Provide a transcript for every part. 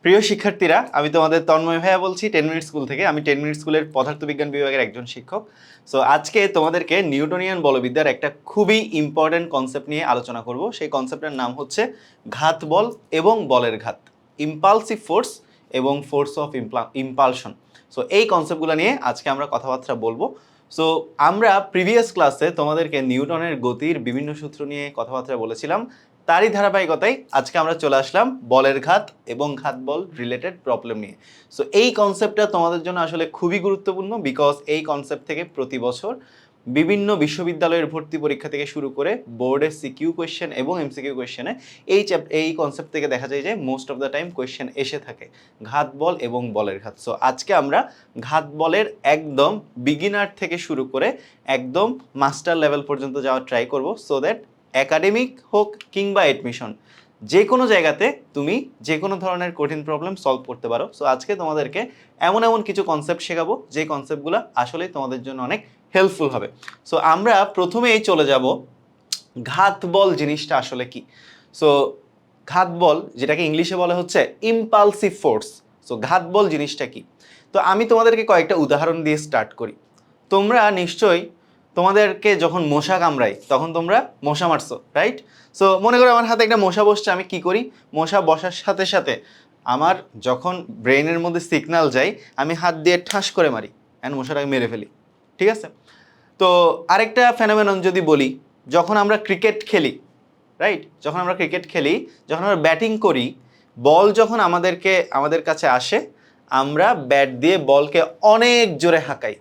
প্রিয় শিক্ষার্থীরা, আমি তোমাদের তন্ময় ভাইয়া বলছি 10 মিনিট স্কুল থেকে। আমি 10 মিনিট স্কুলের পদার্থবিজ্ঞান বিভাগের একজন শিক্ষক। সো আজকে তোমাদেরকে নিউটনিয়ান বলবিদ্যার একটা খুবই ইম্পর্টেন্ট কনসেপ্ট নিয়ে আলোচনা করব। সেই কনসেপ্টের নাম হচ্ছে ঘাত বল এবং বলের ঘাত, ইম্পালসিভ ফোর্স এবং ফোর্স অফ ইম্পালশন। সো এই কনসেপ্টগুলো নিয়ে আজকে আমরা কথাবার্তা বলবো। সো আমরা প্রিভিয়াস ক্লাসে তোমাদেরকে নিউটনের গতির বিভিন্ন সূত্র নিয়ে কথাবার্তা বলেছিলাম। তারই ধারাবাহিকতায় আজকে আমরা চলে আসলাম বলের ঘাত এবং ঘাত বল রিলেটেড প্রবলেম নিয়ে। সো এই কনসেপ্টটা তোমাদের জন্য আসলে খুবই গুরুত্বপূর্ণ, বিকজ এই কনসেপ্ট থেকে প্রতি বছর বিভিন্ন বিশ্ববিদ্যালয়ের ভর্তি পরীক্ষা থেকে শুরু করে বোর্ডের সিকিউ কোয়েশ্চেন এবং এমসিকিউ কোয়েশ্চেনে এই কনসেপ্ট থেকে দেখা যায় যে most of the time question এসে থাকে ঘাত বল এবং বলের ঘাত। সো আজকে আমরা ঘাত বলের একদম বিগিনার থেকে শুরু করে একদম মাস্টার লেভেল পর্যন্ত যাওয়ার ট্রাই করব, সো দ্যাট একাডেমিক হোক কিংবা এডমিশন যে কোনো জায়গাতে তুমি যে কোনো ধরনের কঠিন প্রবলেম সলভ করতে পারো। সো আজকে তোমাদেরকে এমন এমন কিছু কনসেপ্ট শেখাবো যে কনসেপ্টগুলো আসলেই তোমাদের জন্য অনেক হেল্পফুল হবে। সো আমরা প্রথমেই চলে যাব ঘাত বল জিনিসটা আসলে কি। সো ঘাত বল, যেটাকে ইংলিশে বলা হচ্ছে ইম্পালসিভ ফোর্স। সো ঘাত বল জিনিসটা কি, তো আমি তোমাদেরকে কয়েকটা উদাহরণ দিয়ে স্টার্ট করি। তোমরা নিশ্চয়ই তোমাদেরকে যখন মশা কামড়ায় তখন তোমরা মশা মারছো, রাইট? সো মনে করো আমার হাতে একটা মশা বসছে, আমি কি করি? মশা বসার সাথে সাথে আমার যখন ব্রেনের মধ্যে সিগন্যাল যায়, আমি হাত দিয়ে ঠাস করে মারি অ্যান্ড মশাটাকে মেরে ফেলি, ঠিক আছে? তো আরেকটা ফেনোমেনন যদি বলি, যখন আমরা ক্রিকেট খেলি, রাইট? যখন আমরা ক্রিকেট খেলি, যখন আমরা ব্যাটিং করি, বল যখন আমাদের কাছে আসে, আমরা ব্যাট দিয়ে বলকে অনেক জোরে হাঁকাই,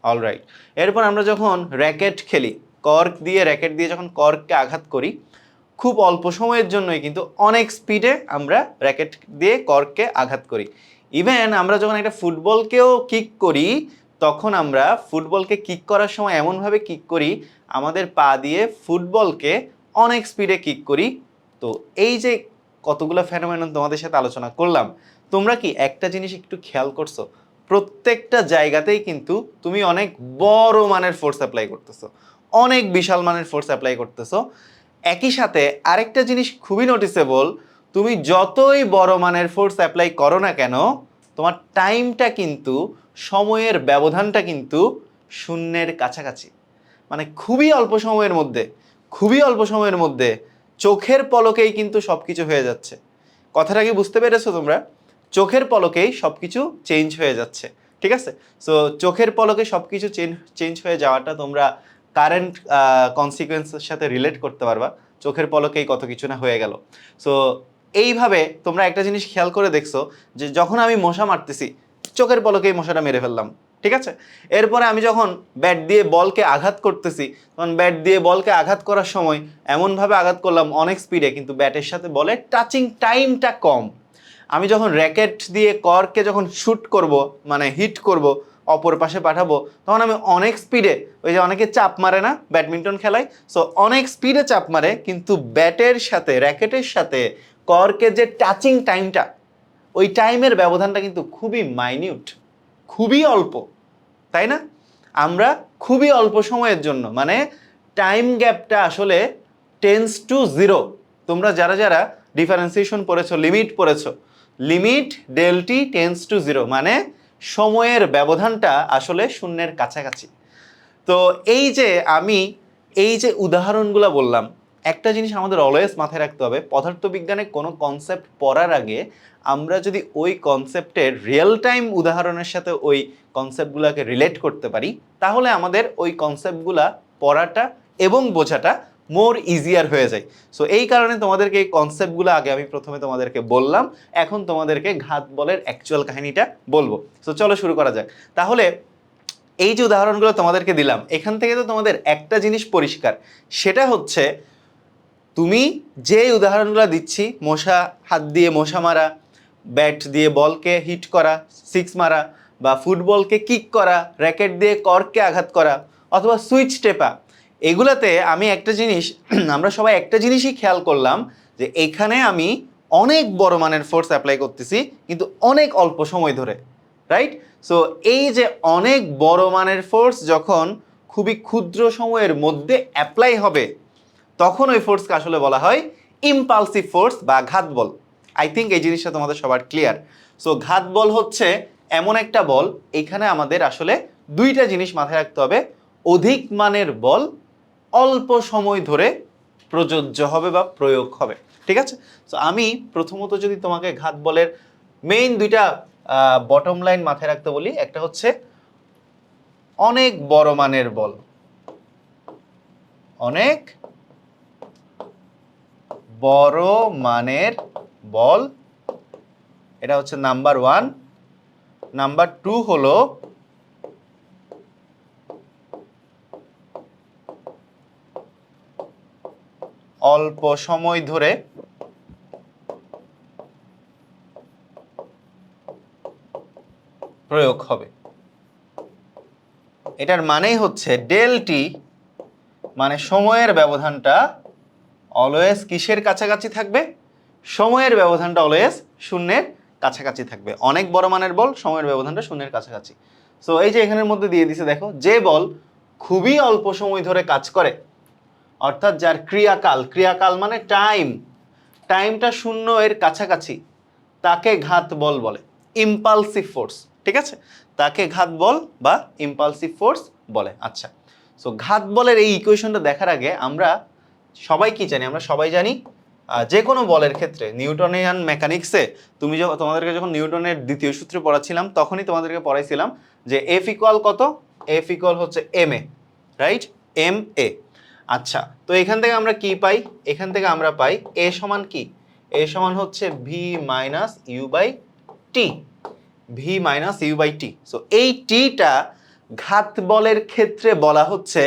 অলরাইট। এরপর আমরা যখন র্যাকেট খেলি, র্যাকেট দিয়ে যখন কর্ককে আঘাত করি, খুব অল্প সময়ের জন্যই কিন্তু অনেক স্পিডে আমরা র্যাকেট দিয়ে কর্ককে আঘাত করি। ইভেন আমরা যখন একটা ফুটবলকেও কিক করি, তখন আমরা ফুটবলকে কিক করার সময় এমনভাবে কিক করি, আমাদের পা দিয়ে ফুটবলকে অনেক স্পিডে কিক করি। তো এই যে কতগুলো ফেনোমেনন তোমাদের সাথে আলোচনা করলাম, তোমরা কি একটা জিনিস একটু খেয়াল করছো? প্রত্যেকটা জায়গাতেই কিন্তু তুমি অনেক বড় মানের ফোর্স অ্যাপ্লাই করতেছো, অনেক বিশাল মানের ফোর্স অ্যাপ্লাই করতেছো। একই সাথে আরেকটা জিনিস খুবই নোটিসেবল, তুমি যতই বড় মানের ফোর্স অ্যাপ্লাই করো না কেন, তোমার টাইমটা কিন্তু, সময়ের ব্যবধানটা কিন্তু শূন্যের কাছাকাছি। মানে খুবই অল্প সময়ের মধ্যে চোখের পলকেই কিন্তু সব কিছু হয়ে যাচ্ছে। কথাটা কি বুঝতে পেরেছো তোমরা? চোখের পলকেই সব কিছু চেঞ্জ হয়ে যাচ্ছে, ঠিক আছে? সো চোখের পলকে সব কিছু চেঞ্জ হয়ে যাওয়াটা তোমরা কারেন্ট কনসিকুয়েন্সের সাথে রিলেট করতে পারবা। চোখের পলকেই কত কিছু না হয়ে গেল। সো এইভাবে তোমরা একটা জিনিস খেয়াল করে দেখছো যে যখন আমি মশা মারতেছি, চোখের পলকেই মশাটা মেরে ফেললাম, ঠিক আছে? এরপরে আমি যখন ব্যাট দিয়ে বলকে আঘাত করতেছি, তখন ব্যাট দিয়ে বলকে আঘাত করার সময় এমনভাবে আঘাত করলাম অনেক স্পিডে, কিন্তু ব্যাটের সাথে বলের টাচিং টাইমটা কম। আমি যখন র্যাকেট দিয়ে কর্ককে যখন শ্যুট করব, মানে হিট করব, অপর পাশে পাঠাবো, তখন আমি অনেক স্পিডে, ওই যে অনেকে চাপ মারে না ব্যাডমিন্টন খেলায়, সো অনেক স্পিডে চাপ মারে, কিন্তু ব্যাটের সাথে র্যাকেটের সাথে কর্কের যে টাচিং টাইমটা, ওই টাইমের ব্যবধানটা কিন্তু খুবই মাইনিউট, খুবই অল্প, তাই না? আমরা খুবই অল্প সময়ের জন্য, মানে টাইম গ্যাপটা আসলে টেন্স টু জিরো। তোমরা যারা যারা ডিফারেন্সিয়েশন পড়েছো, লিমিট পড়েছো, limit del t tends to zero, মানে সময়ের ব্যবধানটা আসলে শূন্যের কাছাকাছি। তো এই যে উদাহরণগুলো বললাম, একটা জিনিস আমাদের অলওয়েজ মাথায় রাখতে হবে, পদার্থবিজ্ঞানে কোনো কনসেপ্ট পড়ার আগে আমরা যদি ওই কনসেপ্টের রিয়েল টাইম উদাহরণের সাথে ওই কনসেপ্টগুলোকে রিলেট করতে পারি, তাহলে আমাদের ওই কনসেপ্টগুলা পড়াটা এবং বোঝাটা মোর ইজিয়ার হয়ে যায়। সো এই কারণে তোমাদেরকে এই কনসেপ্টগুলো আগে আমি প্রথমে তোমাদেরকে বললাম, এখন তোমাদেরকে ঘাত বলের অ্যাকচুয়াল কাহিনীটা বলবো। সো চলো শুরু করা যাক। তাহলে এই যে উদাহরণগুলো তোমাদেরকে দিলাম, এখান থেকে তো তোমাদের একটা জিনিস পরিষ্কার, সেটা হচ্ছে তুমি যে উদাহরণগুলো দিচ্ছি, মশা হাত দিয়ে মশা মারা, ব্যাট দিয়ে বলকে হিট করা, সিক্স মারা, বা ফুটবলকে কিক করা, র্যাকেট দিয়ে কর্ককে আঘাত করা, অথবা সুইচ টেপা, এগুলাতে আমি একটা জিনিস আমরা সবাই একটা জিনিসই খেয়াল করলাম, যে এখানে আমি অনেক বড় মানের ফোর্স অ্যাপ্লাই করতেছি কিন্তু অনেক অল্প সময় ধরে, রাইট? সো এই যে অনেক বড় মানের ফোর্স যখন খুবই ক্ষুদ্র সময়ের মধ্যে অ্যাপ্লাই হবে, তখন ওই ফোর্সকে আসলে বলা হয় ইম্পালসিভ ফোর্স বা ঘাত বল। আই থিঙ্ক এই জিনিসটা তোমাদের সবার ক্লিয়ার। সো ঘাত বল হচ্ছে এমন একটা বল, এইখানে আমাদের আসলে দুইটা জিনিস মাথায় রাখতে হবে। অধিক মানের বল অল্প সময় ধরে প্রযোজ্য হবে বা প্রয়োগ হবে, ঠিক আছে? সো আমি প্রথমত যদি তোমাকে ঘাত বলের মেইন দুইটা বটম লাইন মাথায় রাখতে বলি, একটা হচ্ছে অনেক বড় মানের বল, অনেক বড় মানের বল, এটা হচ্ছে নাম্বার 1। নাম্বার 2 হলো অল্প সময় ধরে প্রয়োগ হবে। এটার মানেই হচ্ছে ডেল টি মানে সময়ের ব্যবধানটা অলওয়েজ কিসের কাছাকাছি থাকবে? সময়ের ব্যবধানটা অলওয়েজ শূন্যের কাছাকাছি থাকবে। অনেক বড় মানের বল, সময়ের ব্যবধানটা শূন্যের কাছাকাছি। সো এই যে এখানের মধ্যে দিয়ে দিছে, দেখো, যে বল খুবই অল্প সময় ধরে কাজ করে, অর্থাৎ যার ক্রিয়াকাল মানে টাইমটা শূন্য এর কাছাকাছি, তাকে ঘাত বল বলে, ইম্পালসিভ ফোর্স, ঠিক আছে? তাকে ঘাত বল বা ইম্পালসিভ ফোর্স বলে। আচ্ছা, সো ঘাত বলের এই ইকুয়েশনটা দেখার আগে আমরা সবাই কি জানি? আমরা সবাই জানি যে কোনো বলের ক্ষেত্রে নিউটনিয়ান মেকানিক্সে তোমাদেরকে যখন নিউটনের দ্বিতীয় সূত্র পড়াচ্ছিলাম, তখনই তোমাদেরকে পড়াইছিলাম যে এফ ইকুয়াল কত? এফ ইকুয়াল হচ্ছে M A, right? M A. আচ্ছা, তো এখান থেকে আমরা কি পাই? এখান থেকে আমরা পাই এ সমান কি? এ সমান হচ্ছে v minus u by t, v minus u by t. So এই টিটা ঘাত বলের ক্ষেত্রে বলা হচ্ছে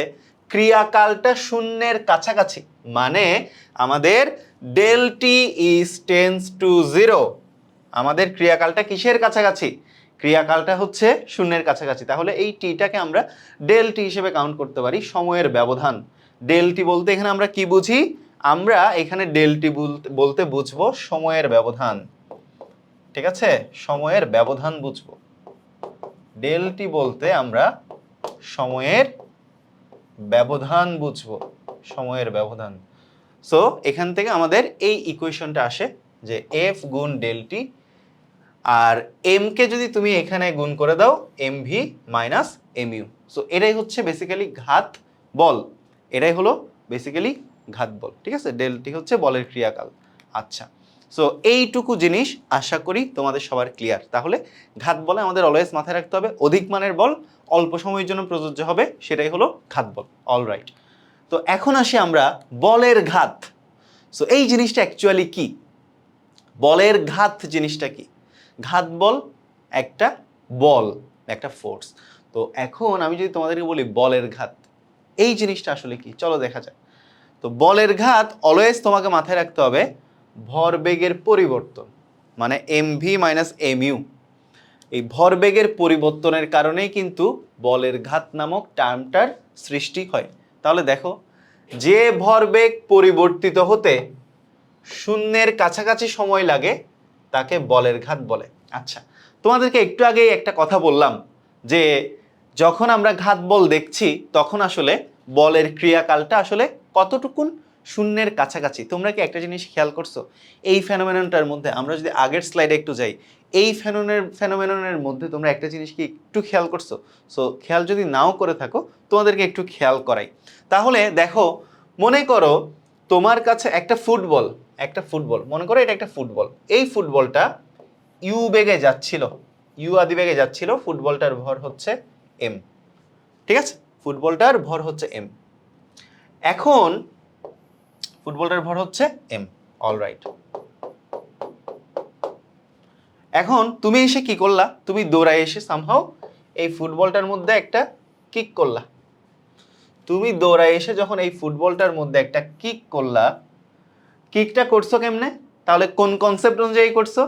ক্রিয়াকালটা শূন্যের কাছাকাছি, মানে আমাদের del T is tends to 0। আমাদের ক্রিয়াকালটা কিসের কাছাকাছি? ক্রিয়াকালটা হচ্ছে শূন্যের কাছাকাছি। তাহলে এই টিটাকে আমরা ডেল টি হিসেবে কাউন্ট করতে পারি, সময়ের ব্যবধান। ডেল টি বলতে এখানে আমরা কি বুঝি? আমরা এখানে ডেল টি বলতে বুঝবো সময়ের ব্যবধান, ঠিক আছে? সময়ের ব্যবধান বুঝবো। ডেল টি বলতে আমরা সময়ের ব্যবধান বুঝবো, সময়ের ব্যবধান। সো এখান থেকে আমাদের এই ইকুয়েশনটা আসে যে এফ গুণ ডেল টি, আর এম কে যদি তুমি এখানে গুণ করে দাও m V minus M u. So এটাই হচ্ছে বেসিক্যালি ঘাত বল, এটাই হলো বেসিক্যালি ঘাত বল, ঠিক আছে? ডেল টি হচ্ছে বলের ক্রিয়াকাল। আচ্ছা, সো এইটুকু জিনিস আশা করি তোমাদের সবার ক্লিয়ার। তাহলে ঘাত বলে আমাদের অলওয়েজ মাথায় রাখতে হবে অধিক মানের বল অল্প সময়ের জন্য প্রযোজ্য হবে, সেটাই হলো ঘাত বল। অলরাইট, তো এখন আসি আমরা বলের ঘাত। সো এই জিনিসটা অ্যাকচুয়ালি কি? বলের ঘাত জিনিসটা কি? ঘাত বল একটা বল, একটা ফোর্স। তো এখন আমি যদি তোমাদেরকে বলি বলের ঘাত, এই জিনিসটা আসলে কি, চলো দেখা যাক। তো বলের ঘাত অলওয়েজ তোমাকে মাথায় রাখতে হবে ভরবেগের পরিবর্তন, মানে m V minus M u. এই ভরবেগের পরিবর্তনের কারণেই কিন্তু বলের ঘাত নামক টার্মটার সৃষ্টি হয়। তাহলে দেখো, যে ভরবেগ পরিবর্তিত হতে শূন্যের কাছাকাছি সময় লাগে তাকে বলের ঘাত বলে। আচ্ছা, তোমাদেরকে একটু আগেই একটা কথা বললাম যে যখন আমরা ঘাত বল দেখছি তখন আসলে বলের ক্রিয়াকালটা আসলে কতটুকুন শূন্যের কাছাকাছি। তোমরা কি একটা জিনিস খেয়াল করছো? এই ফেনোমেননটার মধ্যে আমরা যদি আগের স্লাইডে একটু যাই, এই ফেনোমেননের মধ্যে তোমরা একটা জিনিস কি একটু খেয়াল করছো? সো খেয়াল যদি নাও করে থাকো, তোমাদেরকে একটু খেয়াল করাই। তাহলে দেখো, মনে করো তোমার কাছে একটা ফুটবল মনে করো এটা একটা ফুটবল। এই ফুটবলটা ইউ বেগে যাচ্ছিল, ইউ আদি বেগে যাচ্ছিল, ফুটবলটার ভর হচ্ছে এম, ঠিক আছে? ফুটবলটার ভর হচ্ছে এম। এখন ফুটবলটার ভর হচ্ছে এম, অলরাইট। এখন তুমি এসে কি করলা? তুমি দৌড়ায় এসে সামহাও এই ফুটবলটার মধ্যে একটা কিক করলা। তুমি দৌড়ায় এসে যখন এই ফুটবলটার মধ্যে একটা কিক করলা, কিকটা করছো কেমনে? তাহলে কোন কনসেপ্ট অনুযায়ী করছো?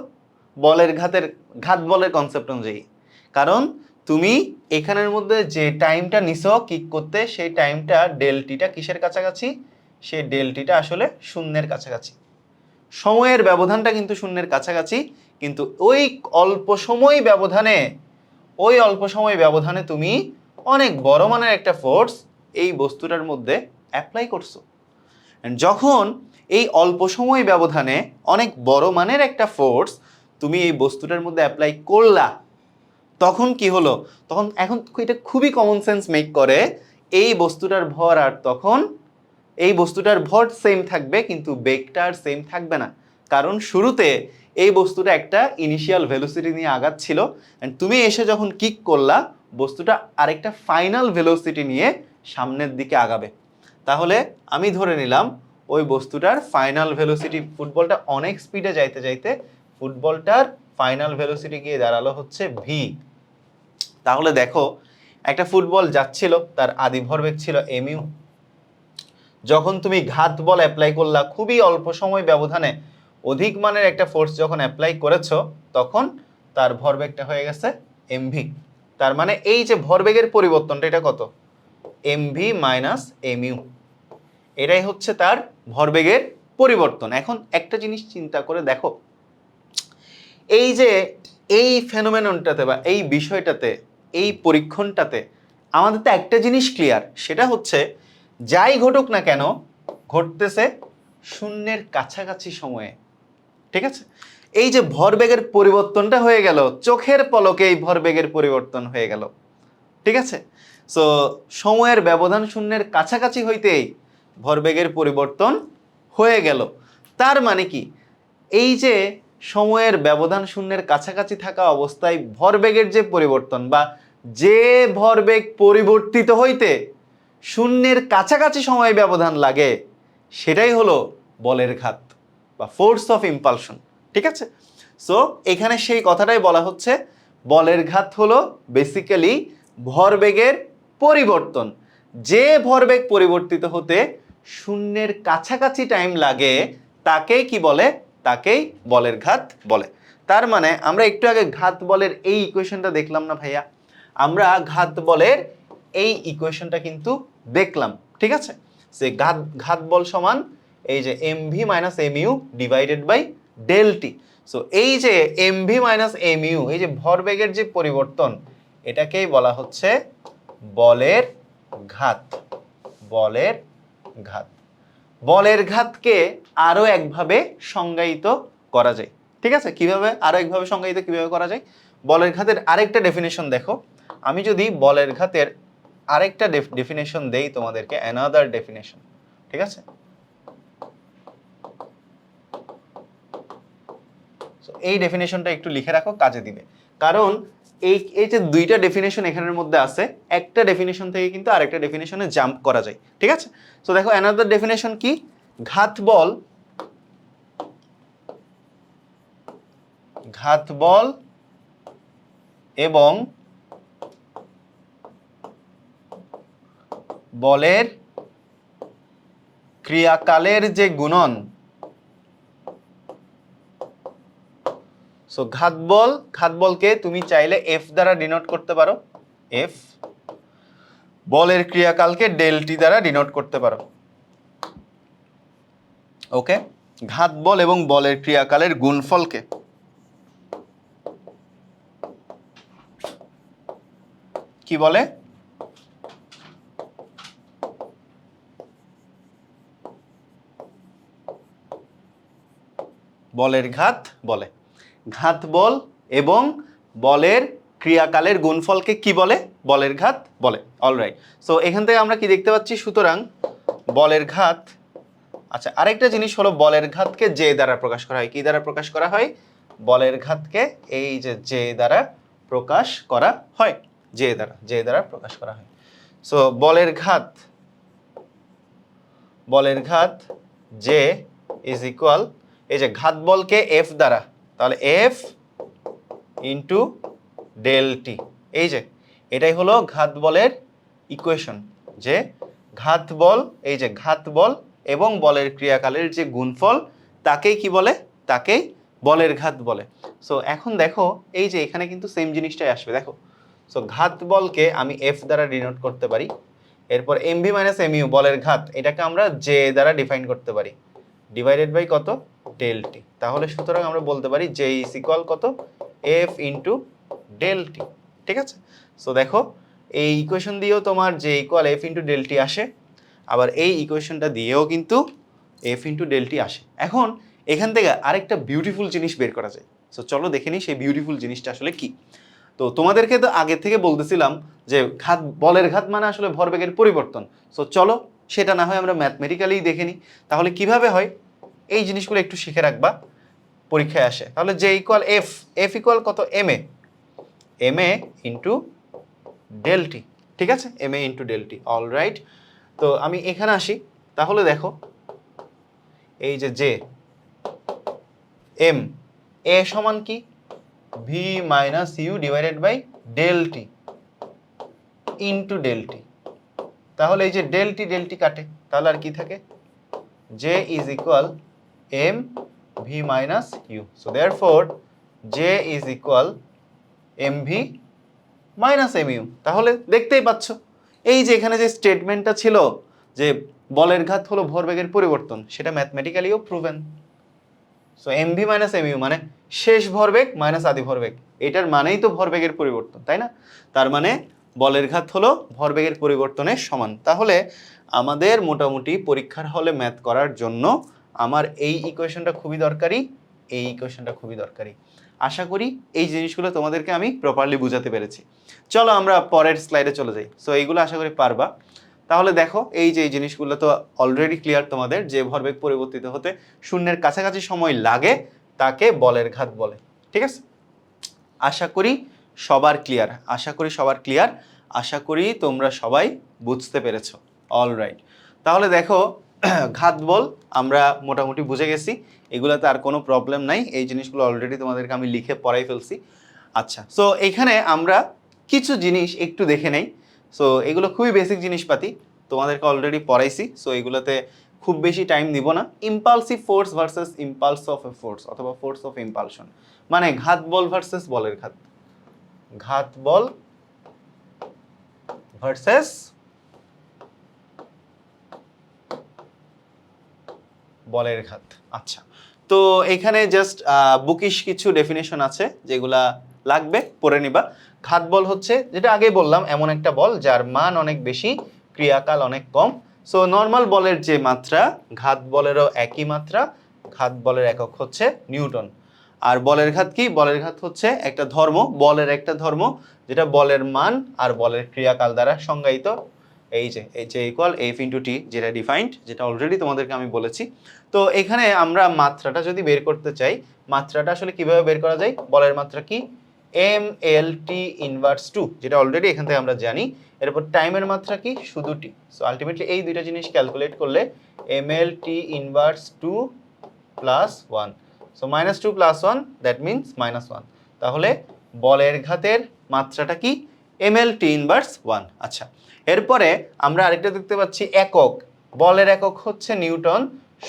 ঘাত বলের কনসেপ্ট অনুযায়ী। কারণ তুমি এখানের মধ্যে যে টাইমটা নিছো কিক করতে, সেই টাইমটা ডেল টিটা কিসের কাছাকাছি? সেই ডেল টিটা আসলে শূন্যের কাছাকাছি। সময়ের ব্যবধানটা কিন্তু শূন্যের কাছাকাছি, কিন্তু ওই অল্প সময় ব্যবধানে তুমি অনেক বড় মানের একটা ফোর্স এই বস্তুটার মধ্যে অ্যাপ্লাই করছো। যখন এই অল্প সময় ব্যবধানে অনেক বড় মানের একটা ফোর্স তুমি এই বস্তুটার মধ্যে অ্যাপ্লাই করলা, তখন কি হলো, তখন এখন এটা খুবই কমন সেন্স মেক করে, এই বস্তুটার ভর আর তখন এই বস্তুটার ভর সেম থাকবে কিন্তু বেগটা আর সেম থাকবে না। কারণ শুরুতে এই বস্তুটা একটা ইনিশিয়াল ভেলোসিটি নিয়ে আগাচ্ছিল, অ্যান্ড তুমি এসে যখন কিক করলা বস্তুটা আরেকটা ফাইনাল ভেলোসিটি নিয়ে সামনের দিকে আগাবে। তাহলে আমি ধরে নিলাম ওই বস্তুটার ফাইনাল ভেলোসিটি, ফুটবলটা অনেক স্পিডে যাইতে যাইতে ফুটবলটার ফাইনাল ভেলোসিটি গিয়ে দাঁড়ালো হচ্ছে ভি। তাহলে দেখো একটা ফুটবল যাচ্ছিল, তার আদি ভরবেগ ছিল এমইউ। যখন তুমি ঘাত বল অ্যাপ্লাই করলা খুবই অল্প সময় ব্যবধানে অধিক মানের একটা ফোর্স যখন অ্যাপ্লাই করেছো, তখন তার ভরবেগটা হয়ে গেছে এমভি। তার মানে এই যে ভরবেগের পরিবর্তনটা এটা কত, এমভি মাইনাস এমইউ, এটাই হচ্ছে তার ভরবেগের পরিবর্তন। এখন একটা জিনিস চিন্তা করে দেখো, এই যে এই ফেনোমেননটাতে বা এই বিষয়টাতে, এই পরীক্ষণটাতে আমাদের তো একটা জিনিস ক্লিয়ার, সেটা হচ্ছে যাই ঘটুক না কেন ঘটতেছে শূন্যের কাছাকাছি সময়ে। ঠিক আছে, এই যে ভরবেগের পরিবর্তনটা হয়ে গেল, চোখের পলকে এই ভরবেগের পরিবর্তন হয়ে গেল। ঠিক আছে, সো সময়ের ব্যবধান শূন্যের কাছাকাছি হইতেই ভরবেগের পরিবর্তন হয়ে গেল। তার মানে কি, এই যে সময়ের ব্যবধান শূন্যের কাছাকাছি থাকা অবস্থায় ভরবেগের যে পরিবর্তন বা যে ভরবেগ পরিবর্তিত হইতে শূন্যের কাছাকাছি সময় ব্যবধান লাগে, সেটাই হলো বলের ঘাত বা ফোর্স অফ ইম্পালশন। ঠিক আছে, সো এখানে সেই কথাটাই বলা হচ্ছে, বলের ঘাত হলো বেসিক্যালি ভরবেগের পরিবর্তন। যে ভরবেগ পরিবর্তিত হতে শূন্যের কাছাকাছি টাইম লাগে তাকেই কি বলে, তাকেই বলের ঘাত বলে। তার মানে আমরা একটু আগে ঘাত বলের এই ইকুয়েশনটা দেখলাম না ভাইয়া, আমরা ঘাত বলের এই ইকুয়েশনটা কিন্তু দেখলাম। ঠিক আছে, সে ঘাত বল সমান এই যে m v minus m u divided by del t. So এই যে এমভি মাইনাস এমইউ, এই যে ভরবেগের যে পরিবর্তন, এটাকেই বলা হচ্ছে বলের ঘাত। বলের ঘাত, বলের ঘাতকে আরো একভাবে সংজ্ঞায়িত করা যায়। ঠিক আছে, কিভাবে আরো একভাবে সংজ্ঞায়িত কিভাবে করা যায়, বলের ঘাতের আরেকটা ডেফিনেশন দেখো। আমি যদি বলের ঘাতের আরেকটা ডেফিনেশন দেই তোমাদেরকে, অ্যানাদার ডেফিনেশন। ঠিক আছে, এই ডেফিনেশনটা একটু লিখে রাখো, কাজে দিবে। কারণ এই এই যে দুইটা ডেফিনেশন এখানের মধ্যে আছে, একটা ডেফিনেশন থেকে কিন্তু আরেকটা ডেফিনেশনে জাম্প করা যায়। ঠিক আছে, তো দেখো অ্যানাদার ডেফিনেশন কি, ঘাত বল এবং বলের ক্রিয়াকালের যে গুণন, সো ঘাত বলকে তুমি চাইলে এফ দ্বারা ডিনোট করতে পারো, এফ, বলের ক্রিয়াকালকে ডেল টি দ্বারা ডিনোট করতে পারো। ওকে, ঘাত বল এবং বলের ক্রিয়াকালের গুণফলকে কি বলে, বলের ঘাত বলে। ঘাত বল এবং বলের ক্রিয়াকালের গুণফলকে কি বলে, বলের ঘাত বলে। অলরাইট, সো এখান থেকে আমরা কি দেখতে পাচ্ছি, সুতরাং বলের ঘাত, আচ্ছা আরেকটা জিনিস হলো বলের ঘাতকে জে দ্বারা প্রকাশ করা হয়। কি দ্বারা প্রকাশ করা হয়, বলের ঘাতকে এই যে জে দ্বারা প্রকাশ করা হয়, জে দ্বারা প্রকাশ করা হয়। সো বলের ঘাত জে ইজ ইকুয়াল, এই যে ঘাত বলকে এফ দ্বারা, তাহলে এফ ইন্টু ডেল টি, এই যে এটাই হলো ঘাত বলের ইকুয়েশন, যে ঘাত বল, এই যে ঘাত বল এবং বলের ক্রিয়াকালের যে গুণফল, তাকেই কি বলে, তাকেই বলের ঘাত বলে। সো এখন দেখো এই যে এখানে কিন্তু সেম জিনিসটাই আসবে, দেখো। সো ঘাত বলকে আমি এফ দ্বারা ডিনোট করতে পারি, এরপর এমভি মাইনাস এমইউ বলের ঘাত, এটাকে আমরা জে দ্বারা ডিফাইন করতে পারি, ডিভাইডেড বাই কত, ডেল টি। তাহলে সুতরাং আমরা বলতে পারি জে ইজ ইকুয়াল কত, এফ ইন্টু ডেল টি। ঠিক আছে, সো দেখো এই ইকুয়েশন দিয়েও তোমার J equal F into del t আসে, আবার এই ইকুয়েশনটা দিয়েও কিন্তু এফ ইন্টু ডেল টি আসে। এখন এখান থেকে আরেকটা বিউটিফুল জিনিস বের করা যায়। সো চলো দেখে নিই সেই বিউটিফুল জিনিসটা আসলে কি। তো তোমাদেরকে তো আগে থেকে বলতেছিলাম যে বলের ঘাত মানে আসলে ভরবেগের পরিবর্তন। সো চলো সেটা না হয় আমরা ম্যাথমেটিক্যালি দেখে নিই। তাহলে কিভাবে হয় এই জিনিসগুলো একটু শিখে রাখবা, পরীক্ষায় আসে। তাহলে J equal F, F equal কত, M A, M A into del টি, ঠিক আছে, M A into del T. All right, তো আমি এখানে আসি। তাহলে দেখো এই যে জে এম এ সমান কি, v minus u divided by del t into del t. তাহলে এই যে ডেল টি কাটে, তাহলে আর কি থাকে, J is equal m V minus u. So therefore J is equal m V minus M u. তাহলে দেখতেই পাচ্ছ এই যে এখানে যে স্টেটমেন্টটা ছিল যে বলের ঘাত হলো ভরবেগের পরিবর্তন, সেটা ম্যাথমেটিক্যালিও proven. So M V minus M U মানে শেষ ভরবেগ মাইনাস আদি ভরবেগ, এটার মানেই তো ভরবেগের পরিবর্তন, তাই না? তার মানে বলের ঘাত হলো ভরবেগের পরিবর্তনের সমান। তাহলে আমাদের মোটামুটি পরীক্ষার হলে ম্যাথ করার জন্য আমার এই ইকুয়েশনটা খুবই দরকারি, এই ইকুয়েশনটা খুবই দরকারি। আশা করি এই জিনিসগুলো তোমাদেরকে আমি প্রপারলি বুঝাতে পেরেছি। চলো আমরা পরের স্লাইডে চলে যাই। সো এইগুলো আশা করি পারবা। তাহলে দেখো এই যে এই জিনিসগুলো তো অলরেডি ক্লিয়ার তোমাদের, যে ভরবেগ পরিবর্তিত হতে শূন্যের কাছাকাছি সময় লাগে তাকে বলের ঘাত বলে, ঠিক আছে? আশা করি সবার ক্লিয়ার, আশা করি সবার ক্লিয়ার, আশা করি তোমরা সবাই বুঝতে পেরেছো। অল রাইট, তাহলে দেখো ঘাত বল আমরা মোটামুটি বুঝে গেছি, এগুলোতে আর কোনো প্রবলেম নাই, এই জিনিসগুলো অলরেডি তোমাদেরকে আমি লিখে পড়াই ফেলছি। আচ্ছা, সো এখানে আমরা কিছু জিনিস একটু দেখে নেই। সো এগুলো খুবই বেসিক জিনিসপাতি, তোমাদেরকে অলরেডি পড়াইছি। সো এগুলোতে খুব বেশি টাইম দিব না। Impulsive force versus impulse of A force অথবা ফোর্স অফ ইম্পালশন, মানে ঘাত বল ভার্সেস বলের ঘাত, ঘাত বল ভার্সেস বলের ঘাত। আচ্ছা, তো এখানে জাস্ট বুকিশ কিছু ডেফিনেশন আছে যেগুলা লাগবে, পড়ে নিবা। ঘাত বল হচ্ছে, যেটা আগে বললাম, এমন একটা বল যার মান অনেক বেশি, ক্রিয়াকাল অনেক কম। সো নর্মাল বলের যে মাত্রা, ঘাত বলেরও একই মাত্রা, ঘাত বলের একক হচ্ছে নিউটন। আর বলের ঘাত কি, বলের ঘাত হচ্ছে একটা ধর্ম, বলের একটা ধর্ম, যেটা বলের মান আর বলের ক্রিয়াকাল দ্বারা সংজ্ঞায়িত। এই যে ইকুয়াল এফ ইন্টু টি, যেটা ডিফাইন্ড, যেটা অলরেডি তোমাদেরকে আমি বলেছি। তো এখানে আমরা মাত্রাটা যদি বের করতে চাই, মাত্রাটা আসলে কিভাবে বের করা যায়, বলের মাত্রা কি, M L T inverse two, যেটা অলরেডি এখান থেকে আমরা জানি। এরপর টাইমের মাত্রা কি, শুধু টি। সো আলটিমেটলি এই দুইটা জিনিস ক্যালকুলেট করলে M L T inverse two plus one, so minus two plus one, that means minus one. তাহলে বলের ঘাতের মাত্রাটা কি, M L T inverse one. আচ্ছা, এরপরে আমরা আরেকটা দেখতে পাচ্ছি একক, বলের একক হচ্ছে নিউটন,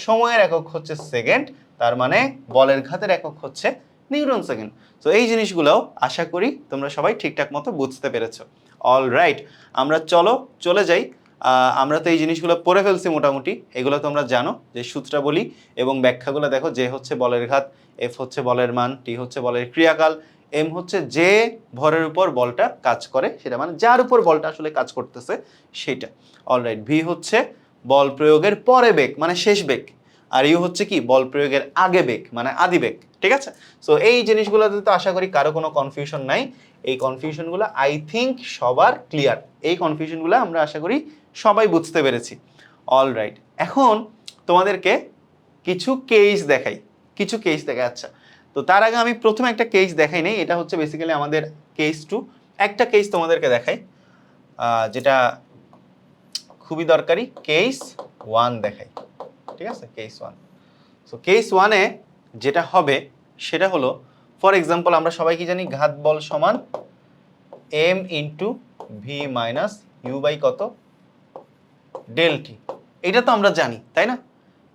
সময়ের একক হচ্ছে সেকেন্ড, তার মানে বলের ঘাতের একক হচ্ছে নিউটন সেকেন্ড। তো এই জিনিসগুলোও আশা করি তোমরা সবাই ঠিকঠাক মতো বুঝতে পেরেছো। অল রাইট, আমরা চলে যাই। আমরা তো এই জিনিসগুলো পড়ে ফেলছি মোটামুটি, এগুলো তোমরা জানো, যে সূত্রাবলী এবং ব্যাখ্যাগুলো দেখো, যে হচ্ছে বলের ঘাত, এফ হচ্ছে বলের মান, টি হচ্ছে বলের ক্রিয়াকাল, এম হচ্ছে যে ভরের উপর বলটা কাজ করে সেটা, মানে যার উপর বলটা আসলে কাজ করতেছে সেটা। অলরাইট, ভি হচ্ছে বল প্রয়োগের পরে বেগ মানে শেষ বেগ, আর ইউ হচ্ছে কি বল প্রয়োগের আগে বেগ মানে আদি বেগ, ঠিক আছে? সো এই জিনিসগুলোতে তো আশা করি কারো কোনো কনফিউশন নাই। এই কনফিউশনগুলো আই থিঙ্ক সবার ক্লিয়ার, এই কনফিউশনগুলো আমরা আশা করি সবাই বুঝতে পেরেছি। অলরাইট, এখন তোমাদেরকে কিছু কেস দেখাই, কিছু কেস দেখাই। আচ্ছা, তো তার আগে আমি প্রথমে একটা কেস দেখাই নেই, এটা হচ্ছে বেসিক্যালি আমাদের কেস টু। একটা কেস তোমাদেরকে দেখাই যেটা খুবই দরকারি, কেস ওয়ান দেখাই, ঠিক আছে? Case one. সো কেস ওয়ানে যেটা হবে সেটা হলো, ফর এক্সাম্পল আমরা সবাই কি জানি, ঘাত বল সমান m into v minus u by কত, ডেল টি। এটা তো আমরা জানি, তাই না?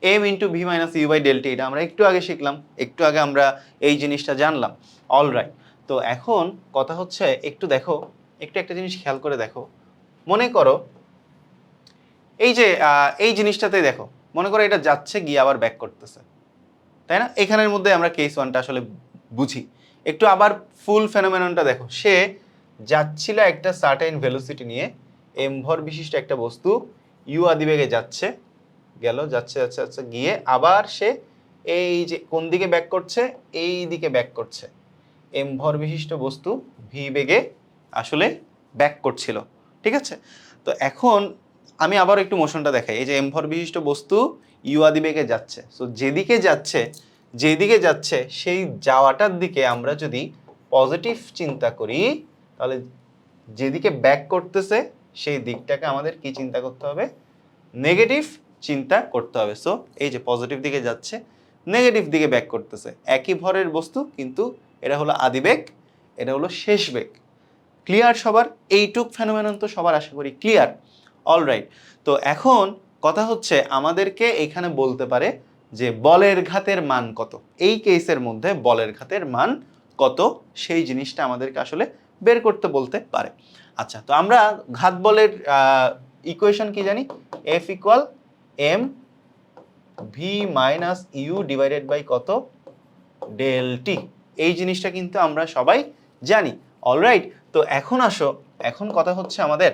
M into v minus u by del t, এটা আমরা একটু আগে শিখলাম, একটু আগে আমরা এই জিনিসটা জানলাম। অলরাইট, তো এখন কথা হচ্ছে একটু দেখো, একটু একটা জিনিস খেয়াল করে দেখো। মনে করো এই যে এই জিনিসটাতে দেখো, মনে করো এটা যাচ্ছে গিয়ে আবার ব্যাক করতেছে, তাই না? এখানের মধ্যে আমরা কেস ওয়ানটা আসলে বুঝি। একটু আবার ফুল ফেনোমেননটা দেখো, সে যাচ্ছিল একটা সার্টেন ভেলোসিটি নিয়ে, এম ভর বিশিষ্ট একটা বস্তু ইউ আদিবেগে যাচ্ছে, গেল, যাচ্ছে যাচ্ছে যাচ্ছে গিয়ে আবার সে এই যে কোন দিকে ব্যাক করছে, এই দিকে ব্যাক করছে। এম ভর বিশিষ্ট বস্তু ভি বেগে আসলে ব্যাক করছিল, ঠিক আছে। তো এখন আমি আবার একটু মোশনটা দেখাই। এই যে এম ভর বিশিষ্ট বস্তু ইউ আদি বেগে যাচ্ছে, সো যেদিকে যাচ্ছে সেই যাওয়াটার দিকে আমরা যদি পজিটিভ চিন্তা করি, তাহলে যেদিকে ব্যাক করতেছে সেই দিকটাকে আমাদের কি চিন্তা করতে হবে, নেগেটিভ চিন্তা করতে হবে। সো এই যে পজিটিভ দিকে যাচ্ছে, নেগেটিভ দিকে ব্যাক করতেছে, একই ভরের বস্তু, কিন্তু এটা হলো আদিবেগ, এটা হলো শেষ বেগ। ক্লিয়ার সবার? এইটুক ফেনোমেনন তো সবার আশা করি ক্লিয়ার। অলরাইট, তো এখন কথা হচ্ছে আমাদেরকে এখানে বলতে পারে যে বলের ঘাতের মান কত, এই কেসের মধ্যে বলের ঘাতের মান কত, সেই জিনিসটা আমাদেরকে আসলে বের করতে বলতে পারে। আচ্ছা, তো আমরা ঘাত বলের ইকুয়েশন কি জানি, F equal m V minus u divided by কত, ডেল টি। এই জিনিসটা কিন্তু আমরা সবাই জানি। অলরাইট, তো এখন আসো, এখন কথা হচ্ছে আমাদের,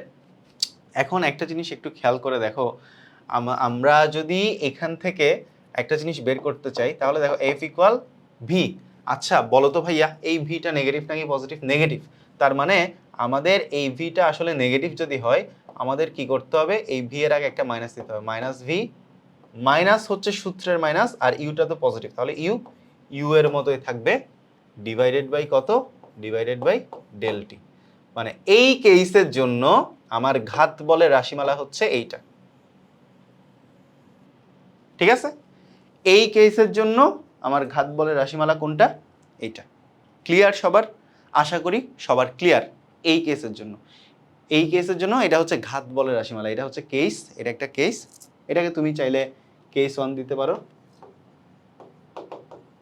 এখন একটা জিনিস একটু খেয়াল করে দেখো, আমরা যদি এখান থেকে একটা জিনিস বের করতে চাই, তাহলে দেখো এফ ইকুয়াল ভি। আচ্ছা বলো তো ভাইয়া, এই ভিটা নেগেটিভ নাকি পজিটিভ? নেগেটিভ। তার মানে আমাদের এই ভিটা আসলে নেগেটিভ যদি হয়, আমাদের কি করতে হবে, এই ভি এর আগে একটা মাইনাস দিতে হবে, মাইনাস ভি, মাইনাস হচ্ছে সূত্রের মাইনাস, আর ইউটা তো পজিটিভ, তাহলে ইউ এর মতোই থাকবে, ডিভাইডেড বাই কত, ডিভাইডেড বাই ডেল টি। মানে এই কেসের জন্য আমার ঘাত বলের রাশিমালা হচ্ছে এইটা, ঠিক আছে। এই কেসের জন্য আমার ঘাত বলের রাশিমালা কোনটা, এইটা। ক্লিয়ার সবার? আশা করি সবার ক্লিয়ার। এই কেসের জন্য, এই কেসের জন্য এটা হচ্ছে ঘাত বলের রাশিমালা, এটা হচ্ছে কেস, এটা একটা কেস, এটাকে তুমি চাইলে কেস 1 দিতে পারো,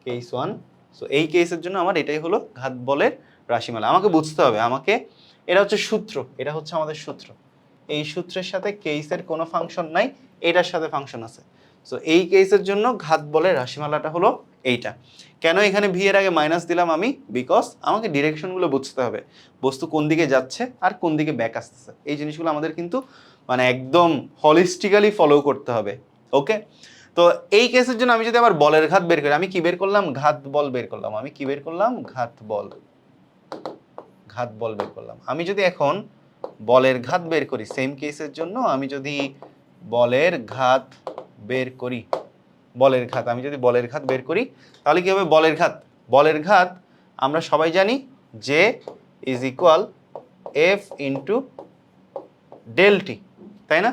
কেস 1। সো এই কেসের জন্য আমার এটাই হলো ঘাত বলের রাশিমালা। আমাকে বুঝতে হবে, আমাকে, এটা হচ্ছে সূত্র, এটা হচ্ছে আমাদের সূত্র, এই সূত্রের সাথে কেসের কোনো ফাংশন নাই, এটার সাথে ফাংশন আছে। সো এই কেসের জন্য ঘাত বলের রাশিমালাটা হলো এইটা। কেন এখানে ভি এর আগে মাইনাস দিলাম আমি, বিকজ আমাকে ডিরেকশনগুলো বুঝতে হবে, বস্তু কোন দিকে যাচ্ছে আর কোন দিকে ব্যাক আসতেছে, এই জিনিসগুলো আমাদের কিন্তু মানে একদম হলিস্টিক্যালি ফলো করতে হবে। ওকে, তো এই কেসের জন্য আমি যদি আবার বলের ঘাত বের করি, আমি কি বের করলাম, ঘাত বল বের করলাম, আমি কি বের করলাম, ঘাত বল, ঘাত বল বের করলাম। আমি যদি এখন বলের ঘাত বের করি, সেম কেসের জন্য আমি যদি বলের ঘাত বের করি, বলের ঘাত, আমি যদি বলের ঘাত বের করি, তাহলে কি হবে, বলের ঘাত, বলের ঘাত আমরা সবাই জানি যে is equal F into del t, তাই না?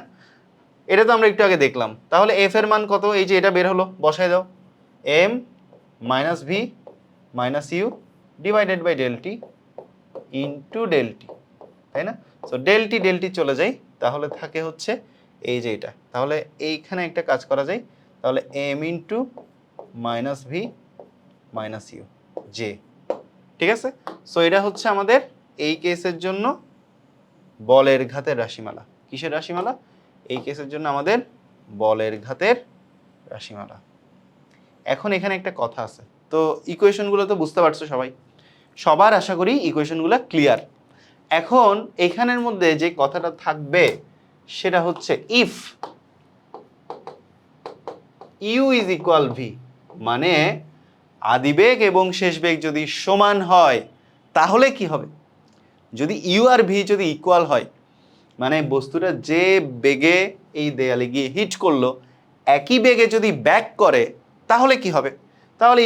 এটা তো আমরা একটু আগে দেখলাম। তাহলে এফ এর মান কত, এই যে এটা বের হলো, বসাই দাও, m minus v minus u divided by del t into del t, তাই না? সো ডেল টি চলে যায়, তাহলে থাকে হচ্ছে এই যে এটা। তাহলে এইখানে একটা কাজ করা যায়, তাহলে m into minus v minus u J, ঠিক আছে। সো এটা হচ্ছে আমাদের এই কেসের জন্য বলের ঘাতের রাশিমালা। কিসের রাশিমালা? এই কেসের জন্য আমাদের বলের ঘাতের রাশিমালা। এখন এখানে একটা কথা আছে, তো ইকুয়েশনগুলো তো বুঝতে পারছো সবাই, সবার আশা করি ইকুয়েশনগুলো ক্লিয়ার। এখন এখানের মধ্যে যে কথাটা থাকবে সেটা হচ্ছে if u is equal v, মানে আদিবেগ এবং শেষ বেগ যদি সমান হয় তাহলে কি হবে, যদি ইউ আর ভি যদি ইকুয়াল হয়, মানে বস্তুটা যে বেগে এই দেয়ালে গিয়ে হিট করলো একই বেগে যদি ব্যাক করে তাহলে কি হবে, তাহলে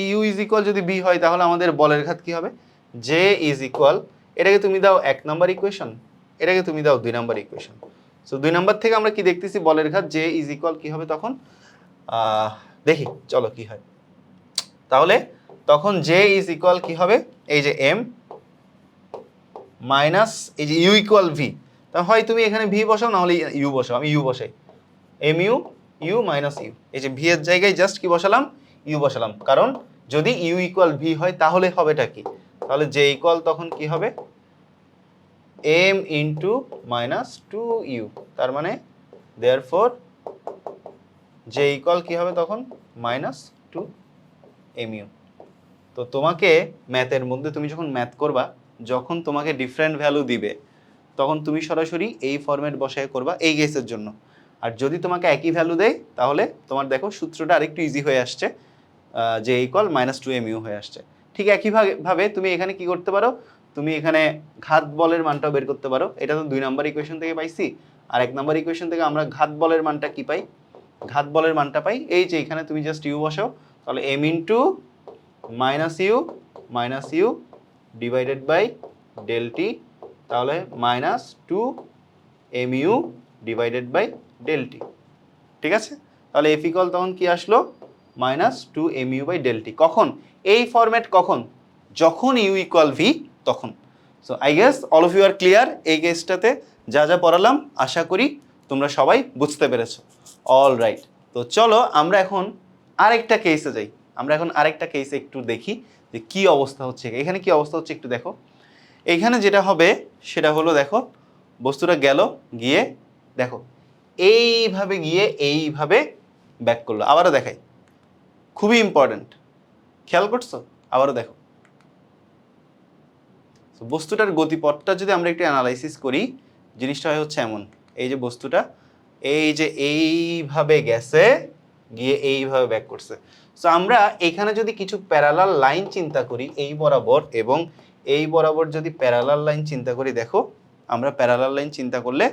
ইউ ইজ ইকুয়াল যদি বি হয়, তাহলে আমাদের বলের ঘাত কি হবে, জে ইজ ইকুয়াল, এটাকে তুমি দাও 1 নম্বর ইকুয়েশন, এটাকে তুমি দাও 2 নম্বর ইকুয়েশন। সো 2 নম্বর থেকে আমরা কি দেখতেছি, বলের ঘাত জে ইজ ইকুয়াল কি হবে তখন, দেখি চলো কি হয়। তাহলে তখন জে ইজ ইকুয়াল কি হবে, এই যে এম মাইনাস এই যে ইউ ইকুয়াল ভি, তা হয় তুমি এখানে ভি বসাও, না হলে ইউ বসাও, আমি ইউ বসাই, এম ইউ মাইনাস ইউ, এই যে ভি এর জায়গায় জাস্ট কি বসালাম, ইউ বসালাম, কারণ যদি ইউ ইকুয়াল ভি হয় তাহলে হবেটা কি, তাহলে জে ইকুয়াল তখন কি হবে, m into minus two u, তার মানে দেয়ারফর জে ইকুয়াল কি হবে তখন, মাইনাস টু এম ইউ। তো তোমাকে ম্যাথের মধ্যে তুমি যখন ম্যাথ করবা, যখন তোমাকে ডিফারেন্ট ভ্যালু দিবে, তখন তুমি সরাসরি এই ফরম্যাট বসায় করবা এই কেসের জন্য। আর যদি তোমাকে একই ভ্যালু দেয় তাহলে তোমার দেখো সূত্রটা আরেকটু ইজি হয়ে আসছে, যে ইকুয়াল -2mu হয়ে আসছে। ঠিক একইভাবে তুমি এখানে কি করতে পারো, তুমি এখানে ঘাত বলের মানটাও বের করতে পারো। এটা তো 2 নম্বর ইকুয়েশন থেকে পাইছি, আর 1 নম্বর ইকুয়েশন থেকে আমরা ঘাত বলের মানটা কি পাই, ঘাত বলের মানটা পাই এই যে এখানে তুমি জাস্ট ইউ বসাও, তাহলে m into -u divided by del t, তাহলে -2mu ডিভাইডেড বাই ডেল টি। ঠিক আছে, তাহলে এফ ইকুয়াল তখন কি আসলো -2mu বাই ডেল টি। কখন এই ফরম্যাট, কখন যখন ইউ ইকুয়াল ভি তখন। So I guess all of you are clear এই কেসটাতে যা যা পড়ালাম, আশা করি তোমরা সবাই বুঝতে পেরেছো। অল রাইট, তো চলো আমরা এখন আরেকটা কেসে যাই। আমরা এখন আরেকটা কেসে একটু দেখি যে কি অবস্থা হচ্ছে এখানে, কি অবস্থা হচ্ছে একটু দেখো। এইখানে যেটা হবে সেটা হলো, দেখো বস্তুটা গেল, গিয়ে দেখো এইভাবে গিয়ে এইভাবে ব্যাক করলো। আবারও দেখাই, খুবই ইম্পর্ট্যান্ট, খেয়াল করছো? আবারও দেখো, বস্তুটার গতিপথটা যদি আমরা একটু অ্যানালাইসিস করি, জিনিসটা হচ্ছে এমন, এই যে বস্তুটা এই যে এইভাবে গেছে, গিয়ে এইভাবে ব্যাক করছে। সো আমরা এখানে যদি কিছু প্যারালাল লাইন চিন্তা করি এই বরাবর এবং এই বরাবর যদি প্যারালাল লাইন চিন্তা করি, দেখো আমরা প্যারালাল লাইন চিন্তা করলে,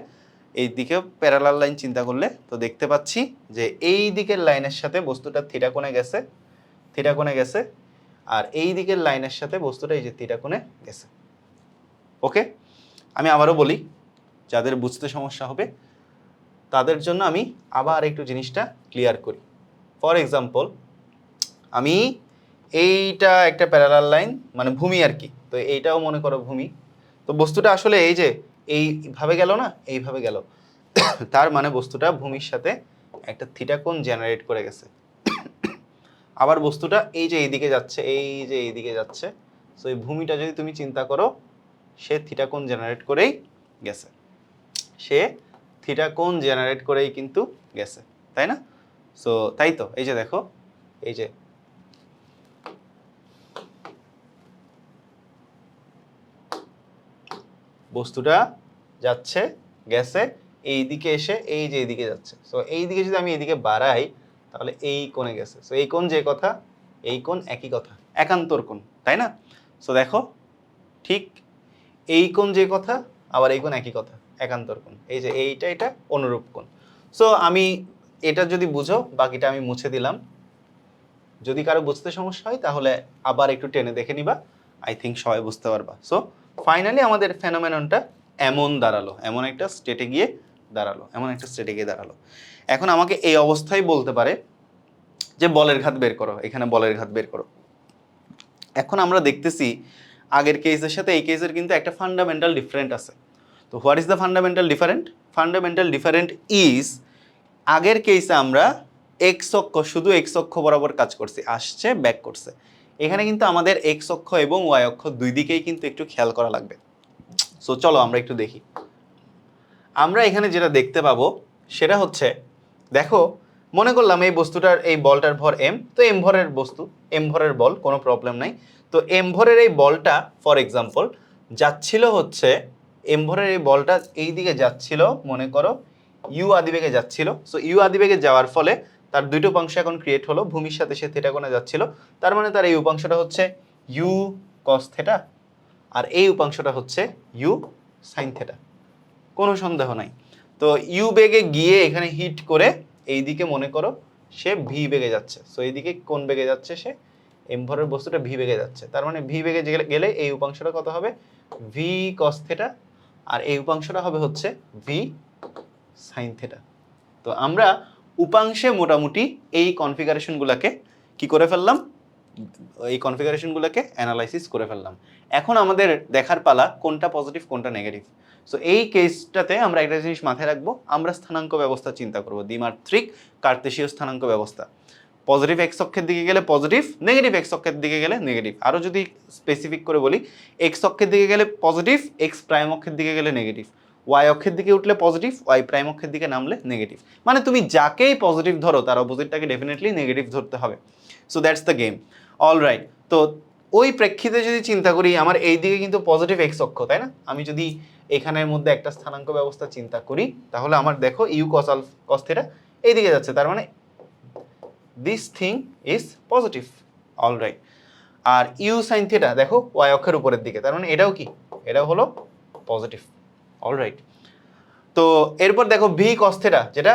এই দিকে প্যারালাল লাইন চিন্তা করলে তো দেখতে পাচ্ছি যে এই দিকের লাইনের সাথে বস্তুটা থিটা কোণে গেছে, থিটা কোণে গেছে, আর এই দিকের লাইনের সাথে বস্তুটা এই যে থিটা কোণে গেছে। ওকে, আমি আবারও বলি, যাদের বুঝতে সমস্যা হবে তাদের জন্য আমি আবার একটু জিনিসটা ক্লিয়ার করি। ফর এক্সাম্পল, আমি এইটা একটা প্যারালাল লাইন, মানে ভূমি আর কি, তো এইটাও মনে করো ভূমি। তো বস্তুটা আসলে এই যে এইভাবে গেল না, এইভাবে গেল, তার মানে বস্তুটা ভূমির সাথে একটা থিটা কোণ জেনারেট করে গেছে। আবার বস্তুটা এই যে এইদিকে যাচ্ছে, এই যে এইদিকে যাচ্ছে, সো এই ভূমিটা যদি তুমি চিন্তা করো, সে থিটা কোণ জেনারেট করেই গেছে, সে থিটা কোণ জেনারেট করেই কিন্তু গেছে, তাই না? সো তাই তো, এই যে দেখো, এই যে বস্তুটা যাচ্ছে, গেছে, এই দিকে এসে এই যে এইদিকে যাচ্ছে। সো এই দিকে যদি আমি এইদিকে বাড়াই তাহলে এই কোণে গেছে। সো এই কোণ যে কথা, এই কোণ একই কথা, একান্তর কোণ, তাই না? সো দেখো ঠিক এই কোণ যে কথা, আবার এই কোণ একই কথা, একান্তর কোণ। এই যে এইটা, এটা অনুরূপ কোণ। সো আমি এটা যদি বুঝো, বাকিটা আমি মুছে দিলাম। যদি কারো বুঝতে সমস্যা হয় তাহলে আবার একটু টেনে দেখে নিবা, আই থিঙ্ক সবাই বুঝতে পারবা। সো ফাইনালি আমাদের ফেনোমেননটা এমন দাঁড়ালো, এমন একটা স্টেটে গিয়ে দাঁড়ালো, এমন একটা স্টেটে গিয়ে দাঁড়ালো। এখন আমাকে এই অবস্থায় বলতে পারে যে বলের ঘাত বের করো, এখানে বলের ঘাত বের করো। এখন আমরা দেখতেছি আগের কেসের সাথে এই কেসের কিন্তু একটা ফান্ডামেন্টাল ডিফারেন্ট আছে। তো what is the fundamental different? Fundamental different is, আগের কেসে আমরা এক্স অক্ষ, শুধু এক্স অক্ষ বরাবর কাজ করছি, আসছে ব্যাক করছে। এখানে কিন্তু আমাদের এক্স অক্ষ এবং ওয়াই অক্ষ দুই দিকেই কিন্তু একটু খেয়াল করা লাগবে। সো চলো আমরা একটু দেখি। আমরা এখানে যেটা দেখতে পাবো সেটা হচ্ছে, দেখো মনে করলাম এই বস্তুটার, এই বলটার ভর এম, তো এম ভরের বস্তু, এম ভরের বল, কোনো প্রবলেম নাই। তো এম ভরের এই বলটা ফর এক্সাম্পল যাচ্ছিল হচ্ছে, এম ভরের এই বলটা এই দিকে যাচ্ছিল, মনে করো ইউ আদিবেগে যাচ্ছিল। সো ইউ আদিবেগে যাওয়ার ফলে তার দুইটো উপাংশ এখন ক্রিয়েট হলো, ভূমির সাথে সে থিটা কোণে যাচ্ছিল, তার মানে তার এই উপাংশটা হচ্ছে ইউ কস থেটা, আর এই উপাংশটা হচ্ছে ইউ সাইন থেটা, কোনো সন্দেহ নাই। তো ইউ বেগে গিয়ে এখানে হিট করে এইদিকে মনে করো সে ভি বেগে যাচ্ছে। সো এইদিকে কোন বেগে যাচ্ছে, সে এম ভরের বস্তুটা ভি বেগে যাচ্ছে, তার মানে ভি বেগে গেলে এই উপাংশটা কত হবে, ভি কস থেটা, আর এই উপাংশটা হবে হচ্ছে ভি সাইন থেটা। তো আমরা উপাংশে মোটামুটি এই কনফিগারেশনগুলোকে কি করে ফেললাম, এই কনফিগারেশনগুলোকে অ্যানালাইসিস করে ফেললাম। এখন আমাদের দেখার পালা কোনটা পজিটিভ কোনটা নেগেটিভ। সো এই কেসটাতে আমরা একটা জিনিস মাথায় রাখবো, আমরা স্থানাঙ্ক ব্যবস্থা চিন্তা করব, দ্বিমাত্রিক কার্তেশীয় স্থানাঙ্ক ব্যবস্থা। পজিটিভ এক্স অক্ষের দিকে গেলে পজিটিভ, নেগেটিভ এক্স অক্ষের দিকে গেলে নেগেটিভ। আরও যদি স্পেসিফিক করে বলি, এক্স অক্ষের দিকে গেলে পজিটিভ, এক্স প্রাইম অক্ষের দিকে গেলে নেগেটিভ, ওয়াই অক্ষের দিকে উঠলে পজিটিভ, ওয়াই প্রাইম অক্ষের দিকে নামলে নেগেটিভ। মানে তুমি যাকেই পজিটিভ ধরো তার অপোজিটটাকে ডেফিনেটলি নেগেটিভ ধরতে হবে। So that's the game. All right, তো ওই প্রেক্ষিতে যদি চিন্তা করি আমার এই দিকে কিন্তু পজিটিভ এক্স অক্ষ, তাই না? আমি যদি এখানের মধ্যে একটা স্থানাঙ্ক ব্যবস্থা চিন্তা করি তাহলে আমার দেখো ইউ কস থিটা এই দিকে যাচ্ছে, তার মানে this thing is positive. Alright. আর ইউ সাইন থিটা দেখো ওয়াই অক্ষের উপরের দিকে, তার মানে এটাও কি, এটাও হলো পজিটিভ। অলরাইট। তো এরপর দেখো ভি কস থিটা যেটা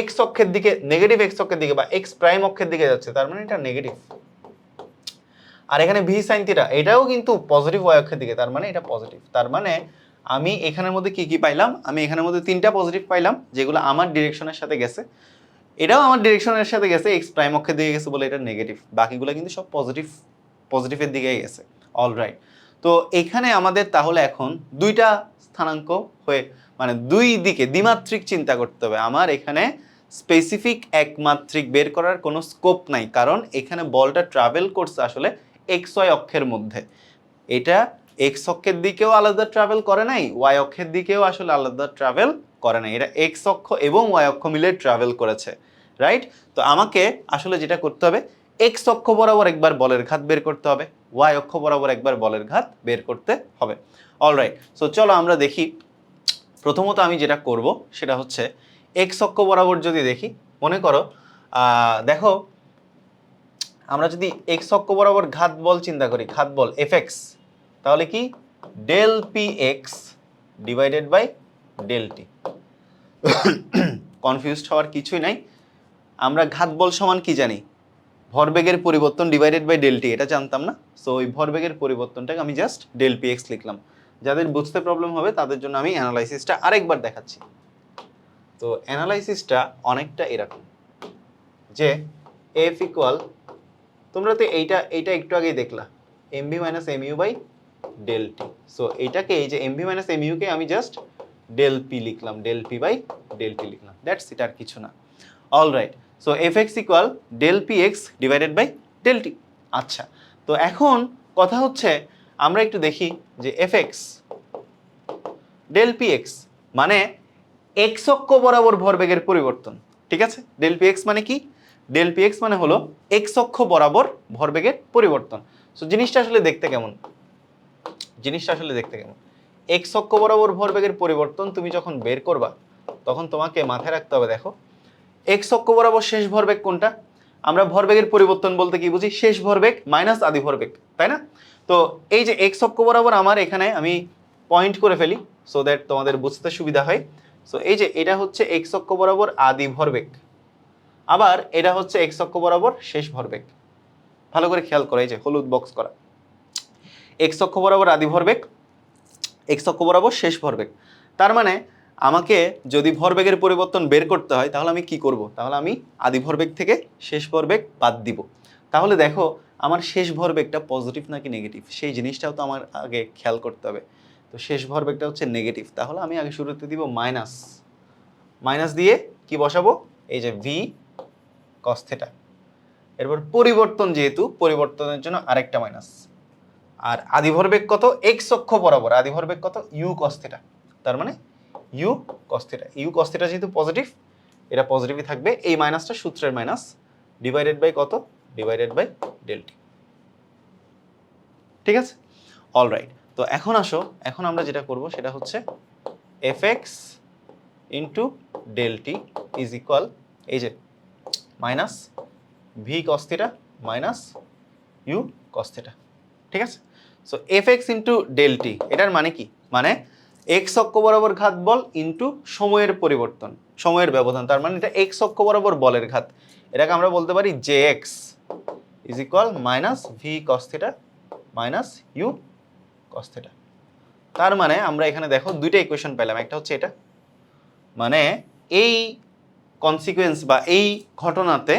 এক্স অক্ষের দিকে, নেগেটিভ এক্স অক্ষের দিকে বা এক্স প্রাইম অক্ষের দিকে যাচ্ছে, তার মানে এটা নেগেটিভ। আর এখানে ভি সাইন থিটা এটাও কিন্তু পজিটিভ ওয়াই অক্ষের দিকে, তার মানে এটা পজিটিভ। তার মানে আমি এখানের মধ্যে কি কি পাইলাম, আমি এখানের মধ্যে তিনটা পজিটিভ পাইলাম যেগুলো আমার ডিরেকশনের সাথে গেছে, এটাও আমার ডিরেকশনের সাথে গেছে, এক্স প্রাইম অক্ষের দিকে গেছে বলে এটা নেগেটিভ, বাকিগুলো কিন্তু সব পজিটিভের দিকেই গেছে। অলরাইট। তো এখানে আমাদের তাহলে এখন দুইটা স্থানাঙ্ক হয়ে মানে দুই দিকে দ্বিমাত্রিক চিন্তা করতে হবে। আমার এখানে স্পেসিফিক একমাত্রিক বের করার কোনো স্কোপ নাই, কারণ এখানে বলটা ট্রাভেল করছে আসলে এক্স ওয়াই অক্ষের মধ্যে। এটা এক্স অক্ষের দিকেও আলাদা ট্রাভেল করে নাই, ওয়াই অক্ষের দিকেও আসলে আলাদা ট্রাভেল করে নাই, এটা এক্স অক্ষ এবং ওয়াই অক্ষ মিলে ট্রাভেল করেছে। রাইট। তো আমাকে আসলে যেটা করতে হবে, এক্স অক্ষ বরাবর একবার বলের ঘাত বের করতে হবে, ওয়াই অক্ষ বরাবর একবার বলের ঘাত বের করতে হবে। অলরাইট। সো চলো আমরা দেখি। প্রথমত আমি যেটা করব সেটা হচ্ছে এক্স অক্ষ বরাবর যদি দেখি, মনে করো দেখো আমরা যদি এক্স অক্ষ বরাবর ঘাত বল চিন্তা করি, ঘাত বল এফ এক্স, তাহলে কি del p x divided by del t. Confused হওয়ার কিছুই নাই। আমরা ঘাত বল সমান কি জানি, ভরবেগের পরিবর্তন ডিভাইডেড বাই ডেল টি, এটা জানতাম না। সো ওই ভরবেগের পরিবর্তনটাকে আমি জাস্ট ডেল পি এক্স লিখলাম। যাদের বুঝতে প্রবলেম হবে তাদের জন্য আমি অ্যানালাইসিসটা আরেকবার দেখাচ্ছি। তো অ্যানালাইসিসটা অনেকটা এরকম যে এফ ইকুয়াল, তোমরা তো এইটা একটু আগেই দেখলা, m V minus M u by del t. So এইটাকে এই যে এম ভি মাইনাস এম ইউকে আমি জাস্ট ডেল পি লিখলাম, del p by del t লিখলাম, দ্যাটস ইট, আর কিছু না। Alright. So F x equal del p x divided by del t. আচ্ছা, তো এখন কথা হচ্ছে আমরা একটু দেখি যে F x del p x মানে এক্স অক্ষ বরাবর ভরবেগের পরিবর্তন, ঠিক আছে? ডেল পি এক্স মানে কি, ডেল পি এক্স মানে হলো এক্স অক্ষ বরাবর ভরবেগের পরিবর্তন। সো জিনিসটা আসলে দেখতে কেমন, এক্স অক্ষ বরাবর ভরবেগের পরিবর্তন তুমি যখন বের করবা তখন তোমাকে মাথায় রাখতে হবে, দেখো এক্স অক্ষ বরাবর শেষ ভরবেগ কোনটা, আমরা ভরবেগের পরিবর্তন বলতে কি বুঝি, শেষ ভরবেগ মাইনাস আদি ভরবেগ, তাই না? তো এই যে এক্স অক্ষ বরাবর আমার এখানে আমি পয়েন্ট করে ফেলি সো দ্যাট তোমাদের বুঝতে সুবিধা হয়। সো এই যে এটা হচ্ছে এক্স অক্ষ বরাবর আদি ভরবেগ, আবার এটা হচ্ছে এক্স অক্ষ বরাবর শেষ ভরবেগ। ভালো করে খেয়াল করো, এই যে হলুদ বক্স করা, এক্স অক্ষ বরাবর আদি ভরবেগ, এক্স অক্ষ বরাবর শেষ ভরবেগ। তার মানে আমাকে যদি ভরবেগের পরিবর্তন বের করতে হয় তাহলে আমি কি করব, তাহলে আমি আদি ভরবেগ থেকে শেষ ভরবেগ বাদ দিব। তাহলে দেখো আমার শেষ ভরবেগটা পজিটিভ নাকি নেগেটিভ সেই জিনিসটাও তো আমার আগে খেয়াল করতে হবে। তো শেষ ভরবেগটা হচ্ছে নেগেটিভ, তাহলে আমি আগে শুরুতে দিব মাইনাস, মাইনাস দিয়ে কি বসাবো, এই যে ভি কস থিটা। এরপর পরিবর্তন, যেহেতু পরিবর্তনের জন্য আরেকটা মাইনাস। আর আদি ভরবেগ কত, এক্স অক্ষ বরাবর আদি ভরবেগ কত, ইউ কস থিটা। তার মানে u cos theta, u cos theta যেহেতু পজিটিভ, এটা পজিটিভই থাকবে, এই মাইনাসটা সূত্রের মাইনাস, ডিভাইডেড বাই কত, ডিভাইডেড বাই ডেল টি। ঠিক আছে? অলরাইট। তো এখন আসো, এখন আমরা যেটা করব সেটা হচ্ছে F x into del T is equal, এই যে minus v cos theta minus u cos theta. ঠিক আছে? So F x into del t, এটার মানে কি, মানে এক্স অক্ষ বরাবর ঘাত বল ইন্টু সময়ের পরিবর্তন, সময়ের ব্যবধান, তার মানে এটা এক্স অক্ষ বরাবর বলের ঘাত। এটাকে আমরা বলতে পারি J x is equal minus v cos theta minus u cos theta. তার মানে আমরা এখানে দেখো দুইটা ইকুয়েশন পেলাম, একটা হচ্ছে এটা, মানে এই কনসিকুয়েন্স বা এই ঘটনাতে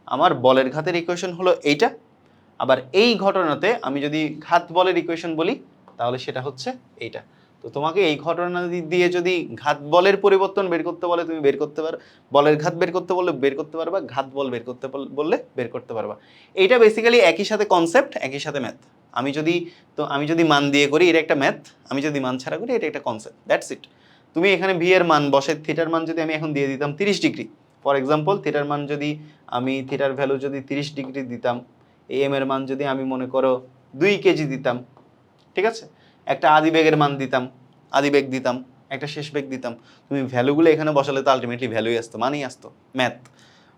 আমার বলের ঘাতের ইকুয়েশন হলো এইটা, আবার এই ঘটনাতে আমি যদি ঘাত বলের ইকুয়েশন বলি তাহলে সেটা হচ্ছে এইটা। তো তোমাকে এই ঘটনা দিয়ে যদি ঘাত বলের পরিবর্তন বের করতে বলে তুমি বের করতে পারো, বলের ঘাত বের করতে বললে বের করতে পারবা, ঘাত বল বের করতে বললে বের করতে পারবা। এইটা বেসিক্যালি একই সাথে কনসেপ্ট, একই সাথে ম্যাথ। আমি যদি মান দিয়ে করি এটা একটা ম্যাথ, আমি যদি মান ছাড়া করি এটা একটা কনসেপ্ট, দ্যাটস ইট। তুমি এখানে ভি এর মান বসে, থিটার মান যদি আমি এখন দিয়ে দিতাম 30 ডিগ্রি, ফর এক্সাম্পল থিটার মান যদি আমি থিটার ভ্যালু যদি 30 ডিগ্রি দিতাম, এম এর মান যদি আমি মনে করো 2 কেজি দিতাম, ঠিক আছে, একটা আদি বেগের মান দিতাম, আদি বেগ দিতাম, একটা শেষ বেগ দিতাম, তুমি ভ্যালুগুলো এখানে বসালে তো আলটিমেটলি ভ্যালুই আসতো, মানেই আসতো, ম্যাথ।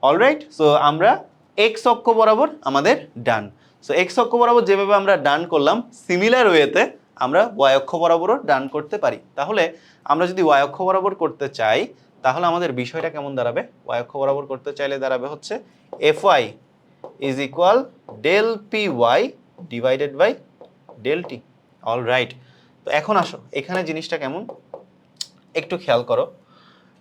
অলরাইট, সো আমরা এক্স অক্ষ বরাবর আমাদের ডান। সো এক্স অক্ষ বরাবর যেভাবে আমরা ডান করলাম, সিমিলার ওয়েতে আমরা ওয়াই অক্ষ বরাবরও ডান করতে পারি। তাহলে আমরা যদি ওয়াই অক্ষ বরাবর করতে চাই, তাহলে আমাদের বিষয়টা কেমন দাঁড়াবে? ওয়াই অক্ষ বরাবর করতে চাইলে দাঁড়াবে হচ্ছে F y is equal del p y divided by del t. Alright, তো এখন আসো এখানে জিনিসটা কেমন একটু খেয়াল করো।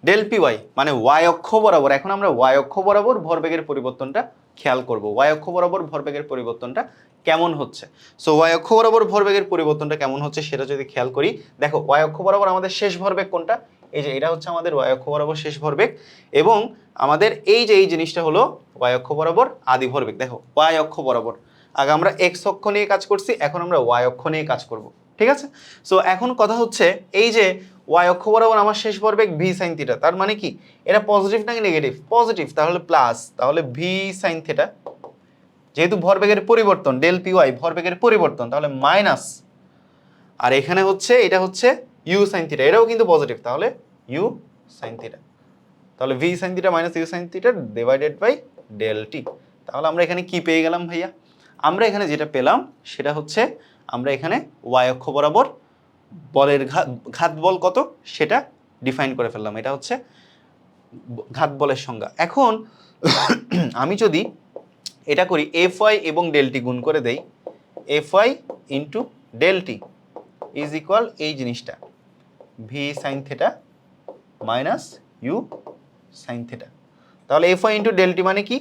ডেল পি ওয়াই মানে ওয়াই অক্ষ বরাবর, এখন আমরা ওয়াই অক্ষ বরাবর ভরবেগের পরিবর্তনটা খেয়াল করব। ওয়াই অক্ষ বরাবর ভরবেগের পরিবর্তনটা কেমন হচ্ছে। সো ওয়াই অক্ষ বরাবর ভরবেগের পরিবর্তনটা কেমন হচ্ছে সেটা যদি খেয়াল করি, দেখো ওয়াই অক্ষ বরাবর আমাদের শেষ ভরবেগ কোনটা? এই যে এটা হচ্ছে আমাদের ওয়াই অক্ষ বরাবর শেষ ভরবেগ, এবং আমাদের এই যে এই জিনিসটা হলো ওয়াই অক্ষ বরাবর আদি ভরবেগ। দেখো ওয়াই অক্ষ বরাবর, আগে আমরা এক্স অক্ষ নিয়ে কাজ করছি, এখন আমরা ওয়াই অক্ষ নিয়ে কাজ করব, ঠিক আছে। সো এখন কথা হচ্ছে এই যে ওয়াই অক্ষ বরাবর আমার শেষ ভরবেগ ভি সাইন থিটা, তার মানে কি এটা পজিটিভ নাকি নেগেটিভ? পজিটিভ, তাহলে প্লাস, তাহলে ভি সাইন থিটা, যেহেতু ভরবেগের পরিবর্তন ডেল পি ওয়াই ভরবেগের পরিবর্তন, তাহলে মাইনাস, আর এখানে হচ্ছে এটা হচ্ছে ইউ সাইন থিটা, এটাও কিন্তু পজিটিভ, তাহলে ইউ সাইন থিটা, তাহলে v sine theta minus you sine theta divided by del t. তাহলে আমরা এখানে কি পেয়ে গেলাম ভাইয়া? আমরা এখানে যেটা পেলাম সেটা হচ্ছে আমরা এখানে ওয়াই অক্ষ বরাবর বলের ঘাত বল কত সেটা ডিফাইন করে ফেললাম, এটা হচ্ছে ঘাত বলের সংজ্ঞা। এখন আমি যদি এটা করি এফ ওয়াই এবং ডেল টি গুণ করে দেই, F Y into del T is equal এই জিনিসটা V sine theta minus you sine theta. তাহলে F Y into del T মানে কি?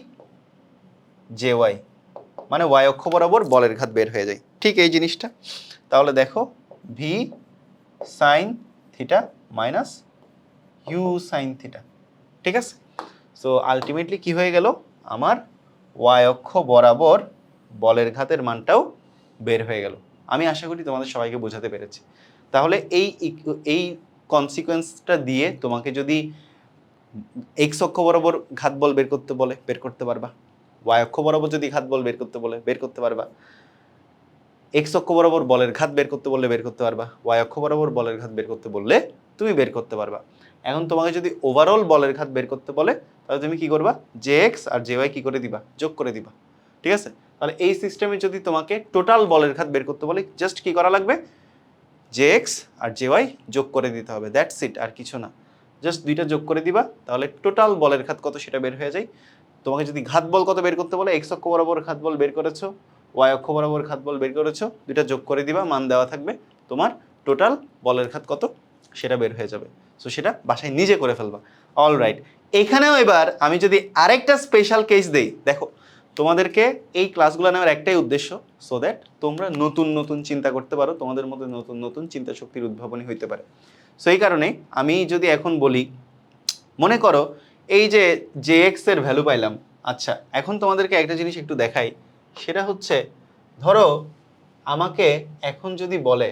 জে ওয়াই, মানে ওয়াই অক্ষ বরাবর বলের ঘাত বের হয়ে যায়, ঠিক এই জিনিসটা। তাহলে দেখো v sine theta minus you sine theta, ঠিক আছে। সো আলটিমেটলি কি হয়ে গেল? আমার ওয়াই অক্ষ বরাবর বলের ঘাতের মানটাও বের হয়ে গেল। আমি আশা করি তোমাদের সবাইকে বোঝাতে পেরেছি। তাহলে এই কনসিকোয়েন্সটা দিয়ে তোমাকে যদি এক্স অক্ষ বরাবর ঘাত বল বের করতে বলে বের করতে পারবা, ওয়াই অক্ষ বরাবর যদি ঘাত বল বের করতে বলে বের করতে পারবা, এক্স অক্ষ বরাবর বলের ঘাত বের করতে বললে বের করতে পারবা, ওয়াই অক্ষ বরাবর বলের ঘাত বের করতে বললে তুমি বের করতে পারবা। এখন তোমাকে যদি ওভারঅল বলের ঘাত বের করতে বলে, তাহলে তুমি কি করবা? জে এক্স আর জে ওয়াই কি করে দিবা? যোগ করে দিবা, ঠিক আছে। তাহলে এই সিস্টেমে যদি তোমাকে টোটাল বলের ঘাত বের করতে বলে, জাস্ট কি করা লাগবে? জে এক্স আর জে ওয়াই যোগ করে দিতে হবে, দ্যাটস ইট, আর কিছু না। জাস্ট দুইটা যোগ করে দিবা, তাহলে টোটাল বলের ঘাত কত সেটা বের হয়ে যায়। তোমাকে যদি ঘাত বল কত বের করতে বলে, এক্স অক্ষ বরাবর ঘাত বল বের করেছো, ওয়াই অক্ষ বরাবর ঘাত বল বের করেছো, দুইটা যোগ করে দিবা, মান দেওয়া থাকবে, তোমার টোটাল বলের ঘাত কত সেটা বের হয়ে যাবে। সো সেটা বাসায় নিজে করে ফেলবা। অলরাইট, এখানেও এবার আমি যদি আরেকটা স্পেশাল কেস দেই, দেখো তোমাদেরকে এই ক্লাসগুলো নেওয়ার একটাই উদ্দেশ্য, সো দ্যাট তোমরা নতুন নতুন চিন্তা করতে পারো, তোমাদের মধ্যে নতুন নতুন চিন্তা শক্তির উদ্ভাবনী হইতে পারে। সো এই কারণে আমি যদি এখন বলি, মনে করো এই যে জে এক্স এর ভ্যালু পাইলাম। আচ্ছা, এখন তোমাদেরকে একটা জিনিস একটু দেখাই, সেটা হচ্ছে ধরো আমাকে এখন যদি বলে,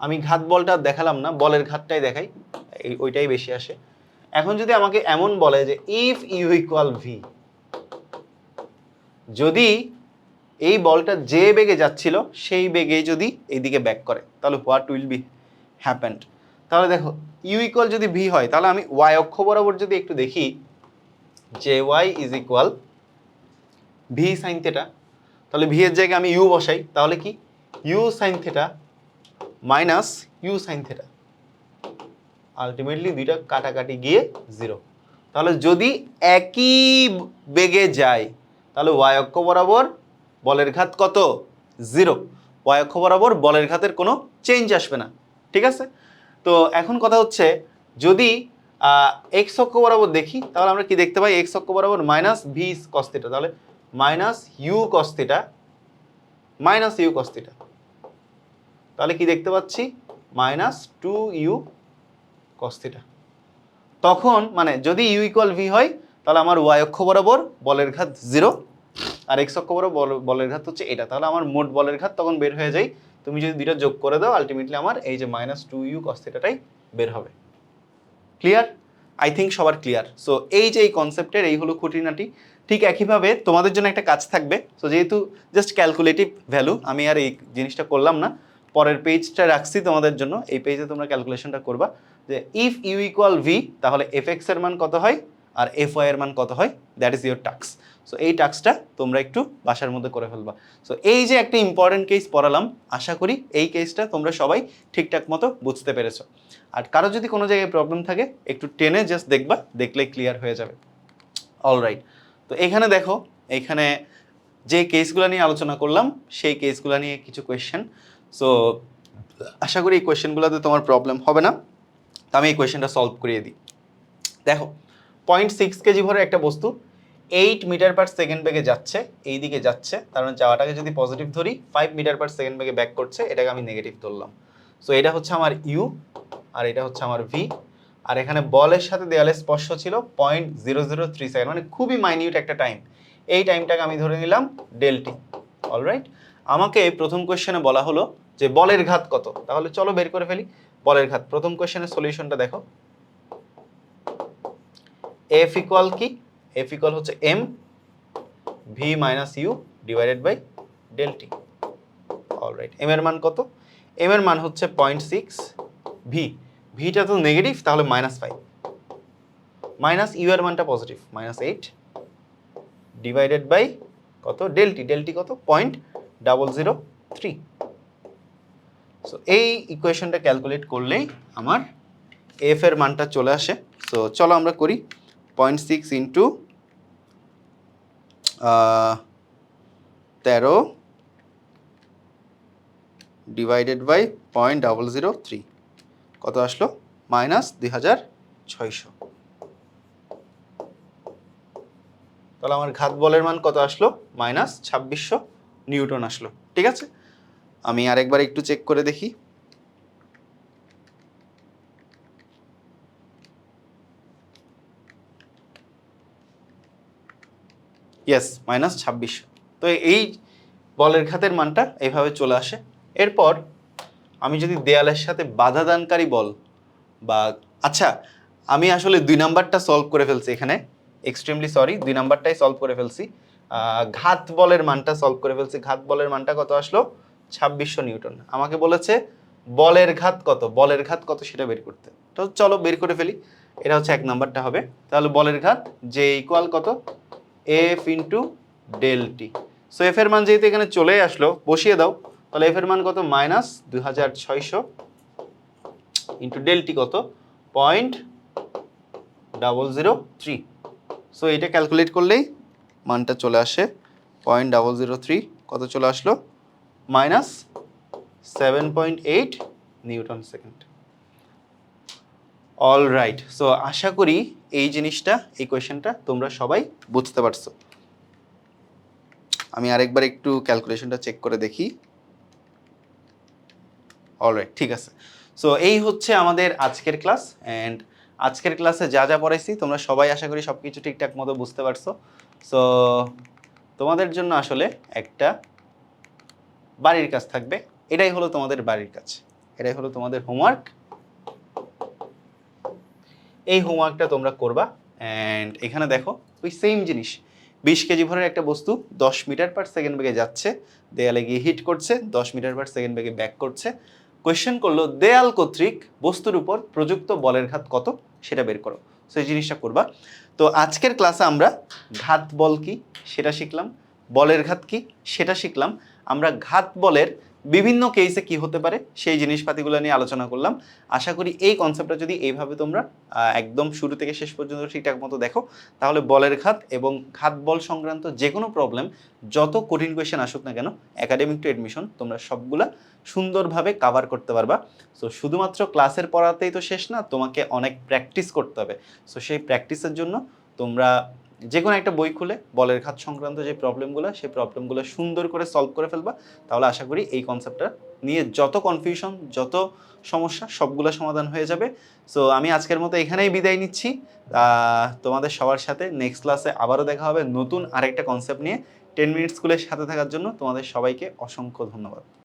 আমি ঘাত বলটা দেখালাম না, বলের ঘাতটাই দেখাই, ওইটাই বেশি আসে। এখন যদি আমাকে এমন বলে যে ইফ ইউ ইকুয়াল ভি, যদি এই বলটা যে বেগে যাচ্ছিল সেই বেগে যদি এইদিকে ব্যাক করে, তাহলে হোয়াট উইল বি হ্যাপেন্ড? তাহলে দেখো ইউ ইকুয়াল যদি ভি হয়, তাহলে আমি ওয়াই অক্ষ বরাবর যদি একটু দেখি, J y is equal v sine theta, তাহলে ভি এর জায়গায় আমি ইউ বসাই, তাহলে কি u sine theta minus you sine theta, ultimately দুইটা কাটাকাটি গিয়ে জিরো। তাহলে যদি একই বেগে যায়, তাহলে ওয়াই অক্ষ বরাবর বলের ঘাত কত? জিরো। ওয়াই অক্ষ বরাবর বলের ঘাতের কোনো চেঞ্জ আসবে না, ঠিক আছে। তো এখন কথা হচ্ছে যদি এক্স অক্ষ বরাবর দেখি, তাহলে আমরা কি দেখতে পাই? এক্স অক্ষ বরাবর মাইনাস ভি কস থিটা, তাহলে minus u cos theta minus u cos theta, তাহলে কি দেখতে পাচ্ছি? Minus two u cos theta. তখন মানে যদি ইউ ইকুয়াল ভি হয়, তাহলে আমার ওয়াই অক্ষ বরাবর বলের ঘাত জিরো, আর এক্স অক্ষ বরাবর বলের ঘাত হচ্ছে এটা, তাহলে আমার মোট বলের ঘাত তখন বের হয়ে যায়। তুমি যদি দুইটা যোগ করে দাও, আলটিমেটলি আমার এই যে মাইনাস টু ইউ কস থিটাটাই বের হবে। ক্লিয়ার? আই থিঙ্ক সবার ক্লিয়ার। সো এই যে এই কনসেপ্টের এই হলো খুঁটিনাটি। ঠিক একইভাবে তোমাদের জন্য একটা কাজ থাকবে। সো যেহেতু জাস্ট ক্যালকুলেটিভ ভ্যালু, আমি আর এই জিনিসটা করলাম না, পরের পেজটা রাখছি তোমাদের জন্য। এই পেজে তোমরা ক্যালকুলেশনটা করবা যে ইফ ইউ ইকুয়াল ভি, তাহলে এফ এক্স এর মান কত হয় আর এফ ওয়াই এর মান কত হয়, that is your task. So এই টাস্কটা তোমরা একটু বাসার মধ্যে করে ফেলবা। সো এই যে একটা ইম্পর্টেন্ট কেস পড়ালাম, আশা করি এই কেসটা তোমরা সবাই ঠিকঠাক মতো বুঝতে পেরেছো। আর কারো যদি কোনো জায়গায় প্রবলেম থাকে একটু টেনে জাস্ট দেখবা, দেখলে ক্লিয়ার হয়ে যাবে। অলরাইট, তো এখানে দেখো, এখানে যে কেসগুলো নিয়ে আলোচনা করলাম সেই কেসগুলো নিয়ে কিছু কোয়েশ্চেন। সো আশা করি এই কোয়েশ্চেনগুলোতে তোমার প্রবলেম হবে না। তো আমি এই কোয়েশ্চেনটা সলভ করিয়ে দিই। দেখো, 0.6 কেজি ভরে একটা বস্তু 8 মিটার পার সেকেন্ড বেগে যাচ্ছে, এই দিকে যাচ্ছে, তার মানে যাওয়াটাকে যদি পজিটিভ ধরি, 5 মিটার পার সেকেন্ড বেগে ব্যাক করছে, এটাকে আমি নেগেটিভ ধরলাম। সো এটা হচ্ছে আমার ইউ আর এটা হচ্ছে আমার ভি। আর এখানে বলের সাথে দেয়ালে স্পর্শ ছিল 0.003 সেকেন্ড, মানে খুবই মাইনিউট একটা টাইম। এই টাইমটাকে আমি ধরে নিলাম ডেলটি। অলরাইট, আমাকে প্রথম কোয়েশ্চেনে বলা হলো যে বলের ঘাত কত, তাহলে চলো বের করে ফেলি বলের ঘাত। প্রথম কোয়েশ্চেনের সলিউশনটা দেখো, এফ ইকুয়াল কি, এফ ইকুয়াল হচ্ছে m V minus u divided by del t. Alright, m এর মান কত, এম এর মান হচ্ছে 0.6, ভি, ভিটা তো নেগেটিভ, তাহলে -5, মাইনাস ইউ এর মানটা পজিটিভ -8 ডিভাইডেড বাই কত, ডেলটি, ডেলটি কত 0.003। সো এই ইকুয়েশনটা ক্যালকুলেট করলেই আমার এফ এর মানটা চলে আসে। সো চলো আমরা করি, 0.6 ইন্টু 13 ডিভাইডেড বাই 0.003 কত আসলো, -2600। তাহলে আমার ঘাত বলের মান কত আসলো, -2600 নিউটন আসলো। ঠিক আছে, আমি আরেকবার একটু চেক করে দেখি। ইয়েস, -2600। তো এই বলের ঘাতের মানটা এইভাবে চলে আসে। এরপর আমি যদি দেয়ালের সাথে বাধা দানকারী বল বা, আচ্ছা আমি আসলে 2 নাম্বারটা সলভ করে ফেলছি এখানে, এক্সট্রিমলি সরি, 2 নাম্বারটাই সলভ করে ফেলছি। ঘাত বলের মানটা সলভ করে ফেলছি। ঘাত বলের মানটা কত আসলো, 2600 নিউটন। আমাকে বলেছে বলের ঘাত কত, বলের ঘাত কত সেটা বের করতে। তো চলো বের করে ফেলি। এটা হচ্ছে 1 নাম্বারটা হবে। তাহলে বলের ঘাত যে ইকুয়াল কত, এফ ইন্টু ডেলটি। সো এফ এর মান যেহেতু এখানে চলে আসলো, বসিয়ে দাও। তাহলে এফ এর মান কত, -2600 ইন্টু ডেলটি কত, 0.003। সো এটা ক্যালকুলেট করলেই মানটা চলে আসে 0.003, কত চলে আসলো, -7.8 নিউটন সেকেন্ড। অলরাইট, সো আশা করি এই জিনিসটা, এই কোয়েশ্চেনটা তোমরা সবাই বুঝতে পারছো। আমি আরেকবার একটু ক্যালকুলেশনটা চেক করে দেখি। অলরাইট, ঠিক আছে। সো এই হচ্ছে আমাদের আজকের ক্লাস। অ্যান্ড আজকের ক্লাসে যা যা পড়াইছি তোমরা সবাই আশা করি সব কিছু ঠিকঠাক মতো বুঝতে পারছো। সো তোমাদের জন্য আসলে একটা বাড়ির কাজ থাকবে। এটাই হলো তোমাদের বাড়ির কাজ, এটাই হলো তোমাদের হোমওয়ার্ক। এই হোমওয়ার্কটা তোমরা করবা। অ্যান্ড এখানে দেখো ওই সেম জিনিস, 20 কেজি ভরের একটা বস্তু 10 মিটার পার সেকেন্ড বেগে যাচ্ছে, দেয়ালে গিয়ে হিট করছে, 10 মিটার পার সেকেন্ড বেগে ব্যাক করছে। কোয়েশ্চেন করলো দেয়াল কর্তৃক বস্তুর উপর প্রযুক্ত বলের ঘাত কত সেটা বের করো। সো এই জিনিসটা করবা। তো আজকের ক্লাসে আমরা ঘাত বল কি সেটা শিখলাম, বলের ঘাত কি সেটা শিখলাম। আমরা ঘাত বলের বিভিন্ন কেসে কি হতে পারে সেই জিনিসপাতিগুলো নিয়ে আলোচনা করলাম। আশা করি এই কনসেপ্টটা যদি এইভাবে তোমরা একদম শুরু থেকে শেষ পর্যন্ত ঠিকঠাক মতো দেখো, তাহলে বলের ঘাত এবং ঘাত বল সংক্রান্ত যে কোনো প্রবলেম, যত কঠিন কোয়েশ্চেন আসুক না কেন, একাডেমিক টু এডমিশন তোমরা সবগুলা সুন্দরভাবে কাভার করতে পারবা। সো শুধুমাত্র ক্লাসের পড়াতেই তো শেষ না, তোমাকে অনেক প্র্যাকটিস করতে হবে। সো সেই প্র্যাকটিসের জন্য তোমরা যে কোনো একটা বই খুলে বলের ঘাত সংক্রান্ত যে প্রবলেমগুলো, সেই প্রবলেমগুলো সুন্দর করে সলভ করে ফেলবা। তাহলে আশা করি এই কনসেপ্টটা নিয়ে যত কনফিউশন, যত সমস্যা সবগুলো সমাধান হয়ে যাবে। সো আমি আজকের মতো এখানেই বিদায় নিচ্ছি। তোমাদের সবার সাথে নেক্সট ক্লাসে আবারও দেখা হবে নতুন আরেকটা কনসেপ্ট নিয়ে। 10 মিনিট স্কুলের সাথে থাকার জন্য তোমাদের সবাইকে অসংখ্য ধন্যবাদ।